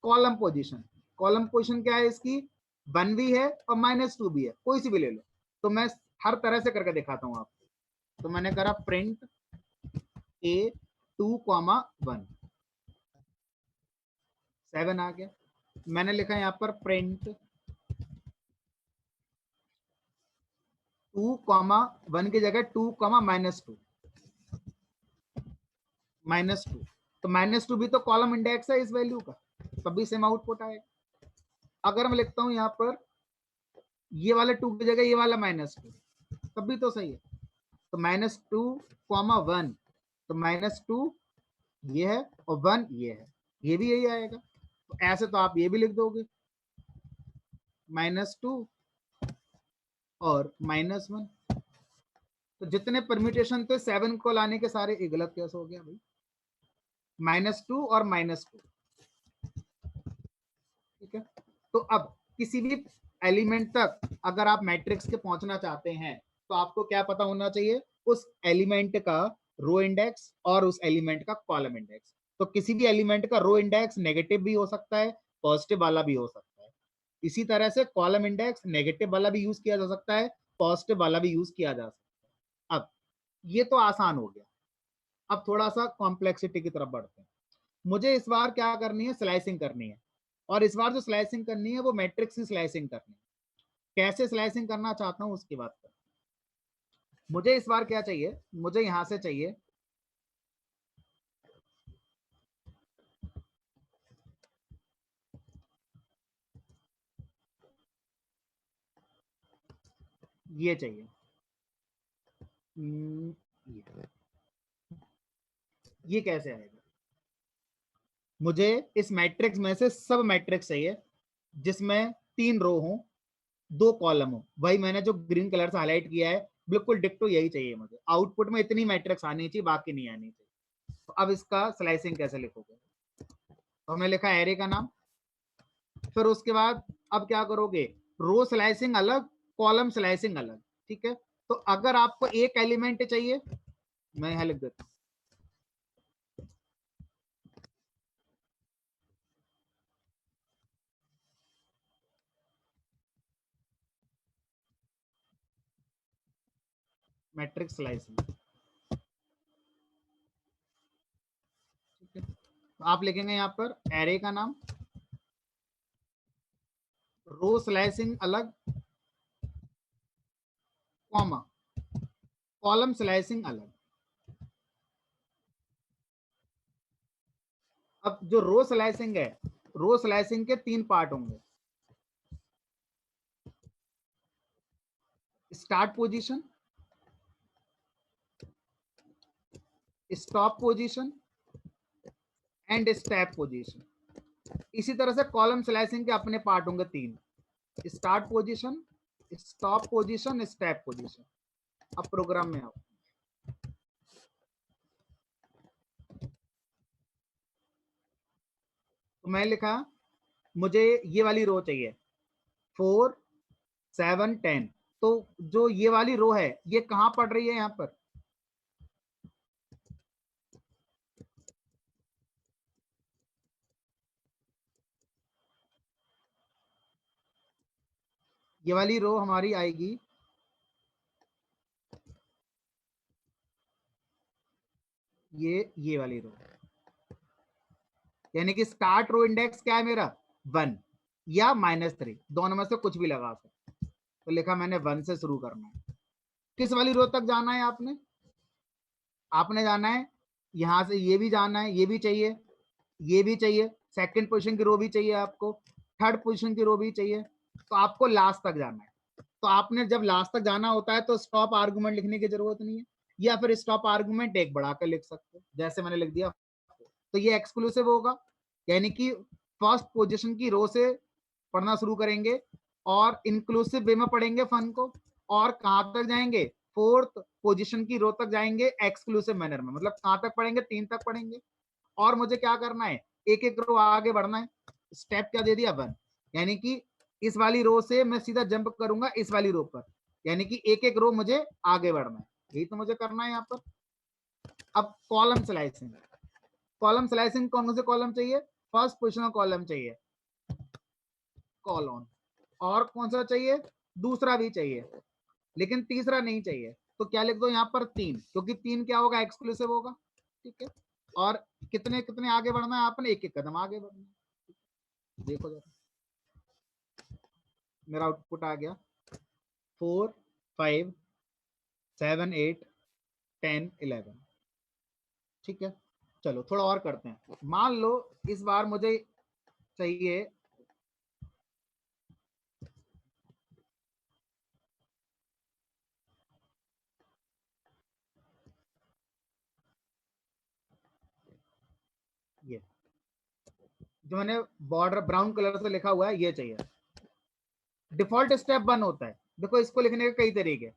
column position, column position क्या है इसकी? 1 भी है और -2 भी है, कोई सी भी ले लो। तो मैं हर तरह से करके दिखाता हूँ आपको। तो मैंने करा प्रिंट A2,1, 7 आ गया। मैंने लिखा यहाँ पर प्रिंट 2,1 की जगह 2, -2, -2। तो -2 भी तो कॉलम इंडेक्स है इस वैल्यू का, तभी सेम आउटपुट आएगा। अगर मैं लिखता हूं यहाँ पर ये वाला 2 की जगह ये वाला -2, तब भी तो सही है। तो -2,1, तो -2 ये है और 1 ये है, ये भी यही आएगा। तो ऐसे तो आप ये भी लिख दोगे -2 और -1। तो जितने परम्यूटेशन थे 7 को लाने के सारे ये गलत कैसे हो गया भाई? -2 और -2। ठीक है। तो अब किसी भी एलिमेंट तक अगर आप मैट्रिक्स के पहुंचना चाहते हैं तो आपको क्या पता होना चाहिए? उस एलिमेंट का रो इंडेक्स और उस एलिमेंट का कॉलम इंडेक्स। तो किसी भी एलिमेंट का रो इंडेक्स नेगेटिव भी हो सकता है, पॉजिटिव वाला भी हो सकता है। इसी तरह से कॉलम इंडेक्स नेगेटिव वाला भी यूज किया जा सकता है, पॉजिटिव वाला भी यूज किया जा सकता है। अब ये तो आसान हो गया। अब थोड़ा सा कॉम्प्लेक्सिटी की तरफ बढ़ते हैं। मुझे इस बार क्या करनी है? स्लाइसिंग करनी है। और इस बार जो स्लाइसिंग करनी है वो मैट्रिक्स की स्लाइसिंग करनी है। कैसे स्लाइसिंग करना चाहता हूं उसकी बात कर। मुझे इस बार क्या चाहिए? मुझे यहां से चाहिए ये चाहिए, ये कैसे आएगा? मुझे इस मैट्रिक्स में से सब मैट्रिक्स चाहिए जिसमें 3 रो हो, 2 कॉलम हो। भाई मैंने जो ग्रीन कलर से हाईलाइट किया है बिल्कुल डिक्टो यही चाहिए मुझे। आउटपुट में इतनी मैट्रिक्स आनी चाहिए, बाकी नहीं आनी चाहिए। तो अब इसका स्लाइसिंग कैसे लिखोगे? तो हमने लिखा एरे का नाम, फिर उसके बाद अब क्या करोगे? रो स्लाइसिंग अलग, कॉलम स्लाइसिंग अलग। ठीक है। तो अगर आपको एक एलिमेंट चाहिए, मैं यहां लिख देता हूं मैट्रिक्स स्लाइसिंग। ठीक है। तो आप लिखेंगे यहां पर एरे का नाम, रो स्लाइसिंग अलग, कॉमा कॉलम स्लाइसिंग अलग। अब जो रो स्लाइसिंग है, रो स्लाइसिंग के 3 पार्ट होंगे। Start position, stop position and step position. इसी तरह से कॉलम स्लाइसिंग के अपने पार्ट होंगे 3, start position, stop position, step position. अब प्रोग्राम में आओ। तो मैं लिखा मुझे ये वाली रो चाहिए 4, 7, 10। तो जो ये वाली रो है ये कहां पड़ रही है? यहां पर ये वाली रो हमारी आएगी ये वाली रो, यानी कि स्टार्ट रो इंडेक्स क्या है मेरा 1 या -3, दोनों में से कुछ भी लगा सकते। तो लिखा मैंने 1 से शुरू करना है। किस वाली रो तक जाना है आपने? आपने जाना है यहां से, ये भी जाना है, ये भी चाहिए, ये भी चाहिए, सेकंड पोजीशन की रो भी चाहिए आपको, थर्ड पोजीशन की रो भी चाहिए, तो आपको लास्ट तक जाना है। तो आपने जब लास्ट तक जाना होता है तो स्टॉप आर्गुमेंट लिखने की जरूरत नहीं है, या फिर स्टॉप आर्गुमेंट एक बढ़ाकर लिख सकते हो, जैसे मैंने लिख दिया। तो ये एक्सक्लूसिव होगा, यानी कि फर्स्ट पोजीशन की रो से पढ़ना शुरू करेंगे और इंक्लूसिव वे में पढ़ेंगे फन को, और कहां तक जाएंगे, फोर्थ पोजीशन की रो तक जाएंगे एक्सक्लूसिव मैनर में। मतलब कहां तक पढ़ेंगे, 3 तक पढ़ेंगे। और मुझे क्या करना है, एक एक रो आगे बढ़ना है। स्टेप क्या दे दिया 1, यानी कि इस वाली रो से मैं सीधा जंप करूंगा इस वाली रो पर, यानी कि एक एक रो मुझे आगे बढ़ना है, यही तो मुझे करना है यहाँ पर। अब कॉलम स्लाइसिंग, कॉलम स्लाइसिंग कौन से कॉलम चाहिए, फर्स्ट पोजिशन कॉलम चाहिए कॉलम, और कौन सा चाहिए, दूसरा भी चाहिए, लेकिन तीसरा नहीं चाहिए। तो क्या लिख दो यहाँ पर 3, क्योंकि 3 क्या होगा, एक्सक्लूसिव होगा। ठीक है, और कितने कितने आगे बढ़ना है आपने, एक एक कदम आगे बढ़ना है। देखो जरा, मेरा आउटपुट आ गया 4 5 7 8 10 11। ठीक है, चलो थोड़ा और करते हैं। मान लो इस बार मुझे चाहिए ये, जो मैंने बॉर्डर ब्राउन कलर से लिखा हुआ है, ये चाहिए। डिफॉल्ट स्टेप 1 होता है। देखो इसको लिखने के कई तरीके,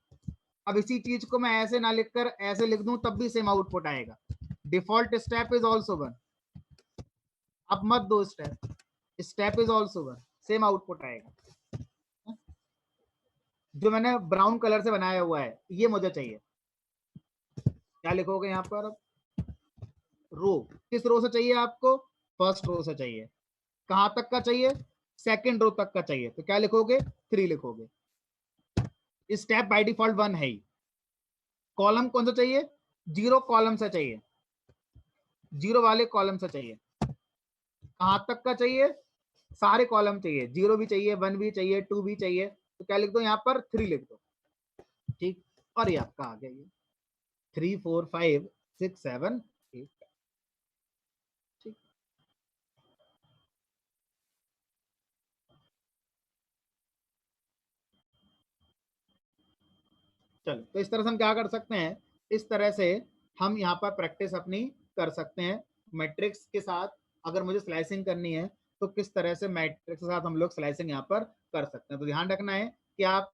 अब इसी चीज को मैं ऐसे ना लिखकर ऐसे लिख दूं तब भी सेम आउटपुट आएगा। डिफॉल्ट स्टेप इज ऑल्सो 1, अब मत दो step, step is also 1, same output आएगा। जो मैंने ब्राउन कलर से बनाया हुआ है ये मुझे चाहिए। क्या लिखोगे यहाँ पर, रो, किस रो से चाहिए आपको, फर्स्ट रो से चाहिए। कहां तक का चाहिए, सेकंड रो तक का चाहिए, तो क्या लिखोगे 3 लिखोगे। स्टेप बाय डिफॉल्ट 1 है ही। कॉलम कौन सा चाहिए, 0 कॉलम से चाहिए, 0 वाले कॉलम से चाहिए। कहां तक का चाहिए, सारे कॉलम चाहिए, 0 भी चाहिए, 1 भी चाहिए, 2 भी चाहिए, तो क्या लिख दो यहाँ पर 3 लिख दो। ठीक, और ये आपका आ गया, ये 3 4 5 6 7 8। ठीक, चलो तो इस तरह से हम क्या कर सकते हैं, इस तरह से हम यहाँ पर प्रैक्टिस अपनी कर सकते हैं मैट्रिक्स के साथ। अगर मुझे स्लाइसिंग करनी है तो किस तरह से मैट्रिक्स के साथ हम लोग स्लाइसिंग यहाँ पर कर सकते हैं। तो ध्यान रखना है कि आप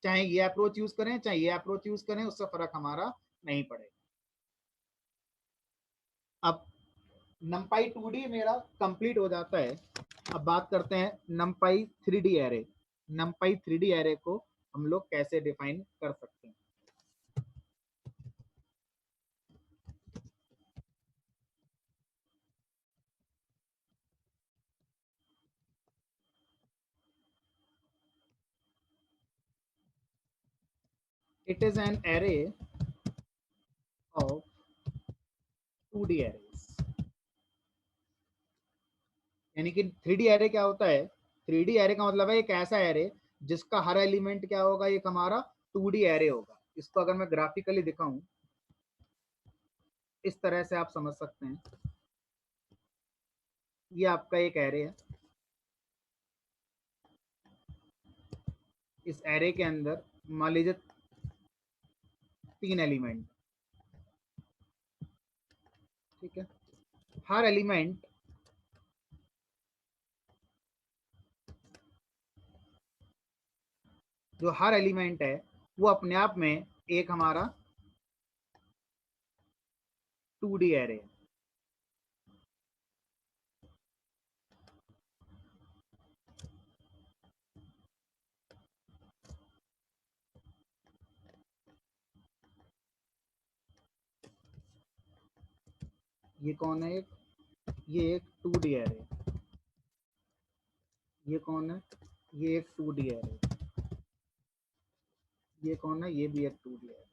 चाहे ये अप्रोच यूज करें चाहे ये अप्रोच यूज करें, उससे फर्क हमारा नहीं पड़ेगा। अब नमपाई 2D मेरा कंप्लीट हो जाता है। अब बात करते हैं नमपाई 3D एरे। नमपाई 3D एरे को हम लोग कैसे डिफाइन कर सकते हैं। It is an array of 2D arrays, यानी कि 3D एरे क्या होता है, 3D एरे का मतलब है एक ऐसा एरे जिसका हर एलिमेंट क्या होगा, एक हमारा 2D एरे होगा। इसको अगर मैं ग्राफिकली दिखाऊं इस तरह से आप समझ सकते हैं, ये आपका एक एरे है। इस एरे के अंदर मान लीजिए 3 एलिमेंट, ठीक है। हर एलिमेंट जो हर एलिमेंट है वो अपने आप में एक हमारा 2D एरे है। ये कौन है, ये एक 2D एरे। ये कौन है, ये एक 2D एरे। ये कौन है, ये भी एक 2D एरे।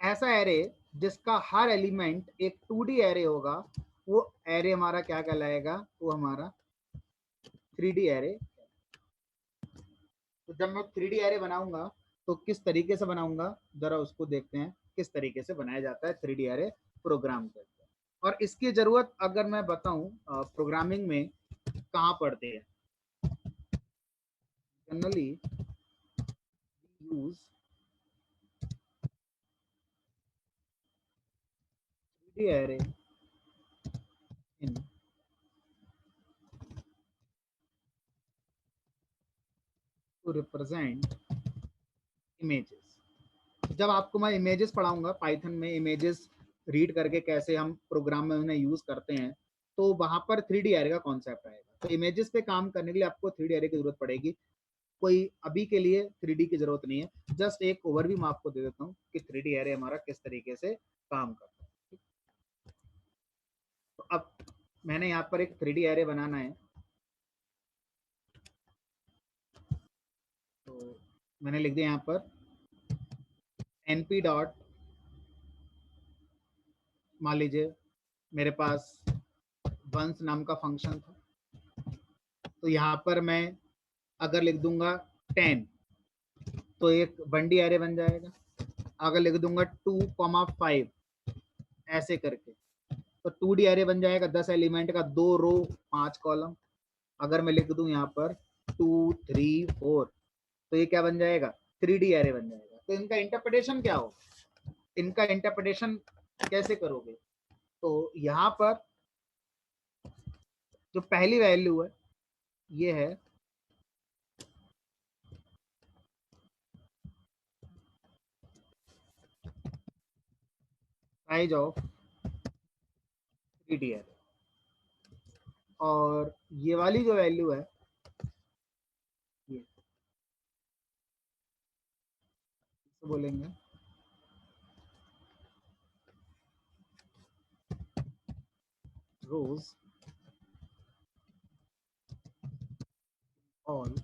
ऐसा एरे जिसका हर एलिमेंट एक 2D एरे होगा, वो एरे हमारा क्या कहलाएगा, वो हमारा 3D एरे। तो जब मैं 3D एरे बनाऊंगा तो किस तरीके से बनाऊंगा, जरा उसको देखते हैं किस तरीके से बनाया जाता है 3D एरे प्रोग्राम करके। और इसकी जरूरत अगर मैं बताऊं प्रोग्रामिंग में कहाँ पड़ती है, generally use 3D array in to represent images. जब आपको मैं इमेजेस पढ़ाऊंगा पाइथन में, इमेजेस रीड करके कैसे हम प्रोग्राम में उन्हें यूज करते हैं, तो वहां पर 3D एरे का कॉन्सेप्ट आएगा। तो इमेजेस पे काम करने के लिए आपको 3D एरे की जरूरत पड़ेगी। कोई अभी के लिए 3D की जरूरत नहीं है, जस्ट एक ओवरव्यू मैं आपको दे देता हूँ कि 3D एरे हमारा किस तरीके से काम करता है। तो अब मैंने यहाँ पर एक 3D एरे बनाना है, तो मैंने लिख दिया यहाँ पर np डॉट, मान लीजिए मेरे पास वंस नाम का फंक्शन था, तो यहाँ पर मैं अगर लिख दूंगा 10 तो एक 1D एरे बन जाएगा। अगर लिख दूंगा 2,5 ऐसे करके तो 2D एरे बन जाएगा, 10 एलिमेंट का, 2 रो 5 कॉलम। अगर मैं लिख दूं यहाँ पर 2 3 4 तो ये क्या बन जाएगा, 3D एरे बन जाएगा। तो इनका इंटरप्रिटेशन क्या होगा, इनका इंटरप्रिटेशन कैसे करोगे, तो यहाँ पर जो पहली वैल्यू है ये है साइज ऑफ 3D एरे, और ये वाली जो वैल्यू है ये तो बोलेंगे रोज ऑल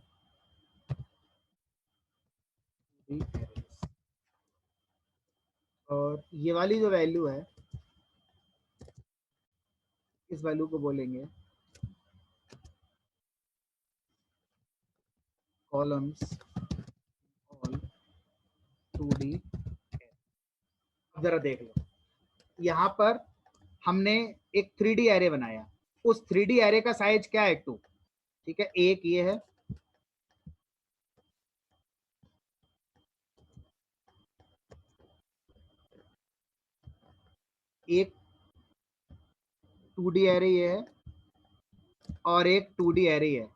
3D एरेज। और ये वाली जो वैल्यू है इस वैल्यू को बोलेंगे कॉलम्स ऑल 2D। अब जरा देख लो, यहाँ पर हमने एक 3D एरे बनाया, उस 3D एरे का साइज क्या है, 2। ठीक है, एक ये है, एक 2D एरे ये है, और एक 2D एरे है।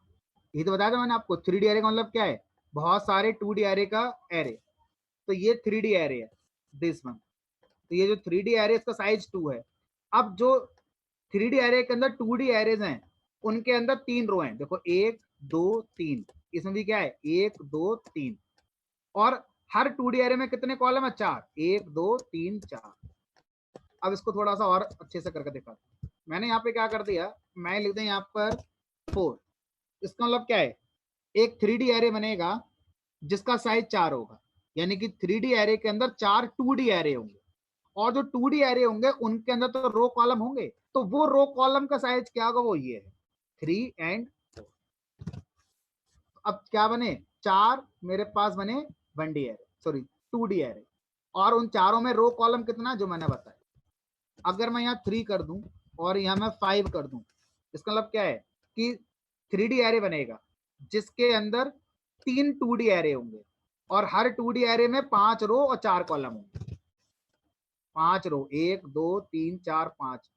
ये तो बताया था मैंने आपको, 3D एरे का मतलब क्या है, बहुत सारे 2D एरे का एरे। तो ये 3D एरे है दिस वन। तो ये जो 3D एरे इसका साइज 2 है। अब जो 3D एरे के अंदर 2D एरेज हैं उनके अंदर 3 रो हैं, देखो 1 2 3, इसमें भी क्या है 1 2 3। और हर 2D एरे में कितने कॉलम है, 4, 1 2 3 4। अब इसको थोड़ा सा और अच्छे से करके दिखा, मैंने यहाँ पे क्या कर दिया, मैं लिख दिया यहाँ पर 4। इसका मतलब क्या है, एक 3D एरे बनेगा जिसका साइज 4 होगा, यानी कि 3D एरे के अंदर 4 2D एरे होंगे, और जो 2D एरे होंगे उनके अंदर तो रो कॉलम होंगे, तो वो रो कॉलम का साइज क्या होगा, वो ये है 3 एंड 4। अब क्या बने, 4 मेरे पास बने 1D array, sorry 2D array, और उन चारों में रो कॉलम कितना जो मैंने बताया। अगर मैं यहाँ 3 कर दूं और यहाँ मैं 5 कर दूं, इसका मतलब क्या है कि 3D एरे बनेगा जिसके अंदर 3 2D एरे होंगे, और हर 2D एरे में 5 रो और 4 कॉलम होंगे। 5 रो, 1 2 3 4 5,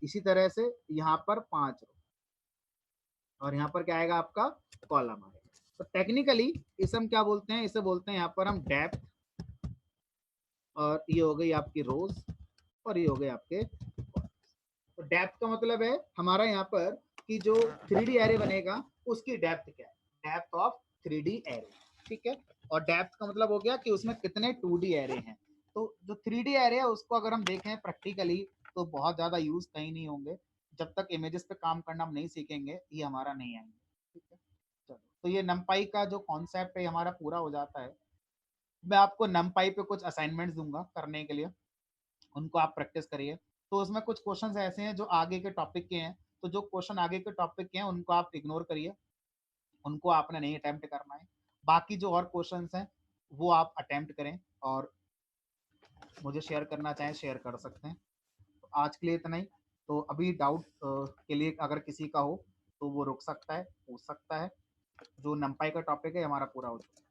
इसी तरह से यहाँ पर 5 रो, और यहाँ पर क्या आएगा आपका कॉलम आएगा। तो टेक्निकली इसे हम क्या बोलते हैं, इसे बोलते हैं यहाँ पर हम डेप्थ, और ये हो गई आपकी रोज, और ये हो गए आपके। तो डेप्थ का मतलब है हमारा यहाँ पर कि जो 3D एरे बनेगा उसकी डेप्थ क्या है, डेप्थ ऑफ 3D एरे। ठीक है, और डेप्थ का मतलब हो गया कि उसमें कितने 2D एरे हैं। तो जो 3D एरे है उसको अगर हम देखें प्रैक्टिकली तो बहुत ज्यादा यूज कहीं नहीं होंगे, जब तक इमेजेस पे काम करना हम नहीं सीखेंगे ये हमारा नहीं आएंगे। ठीक है, चलो, तो ये numpy का जो कॉन्सेप्ट है हमारा पूरा हो जाता है। मैं आपको numpy पे कुछ असाइनमेंट्स दूंगा करने के लिए, उनको आप प्रैक्टिस करिए। तो उसमें कुछ क्वेश्चंस ऐसे हैं जो आगे के टॉपिक के हैं, तो जो क्वेश्चन आगे के टॉपिक के हैं उनको आप इग्नोर करिए, उनको आपने नहीं अटेम्प्ट करना है। बाकी जो और क्वेश्चंस हैं वो आप अटेम्प्ट करें, और मुझे शेयर करना चाहें शेयर कर सकते हैं। तो आज के लिए इतना ही। तो अभी डाउट के लिए अगर किसी का हो तो वो रुक सकता है, पूछ सकता है। जो नंपाई का टॉपिक है हमारा पूरा हो चुका है।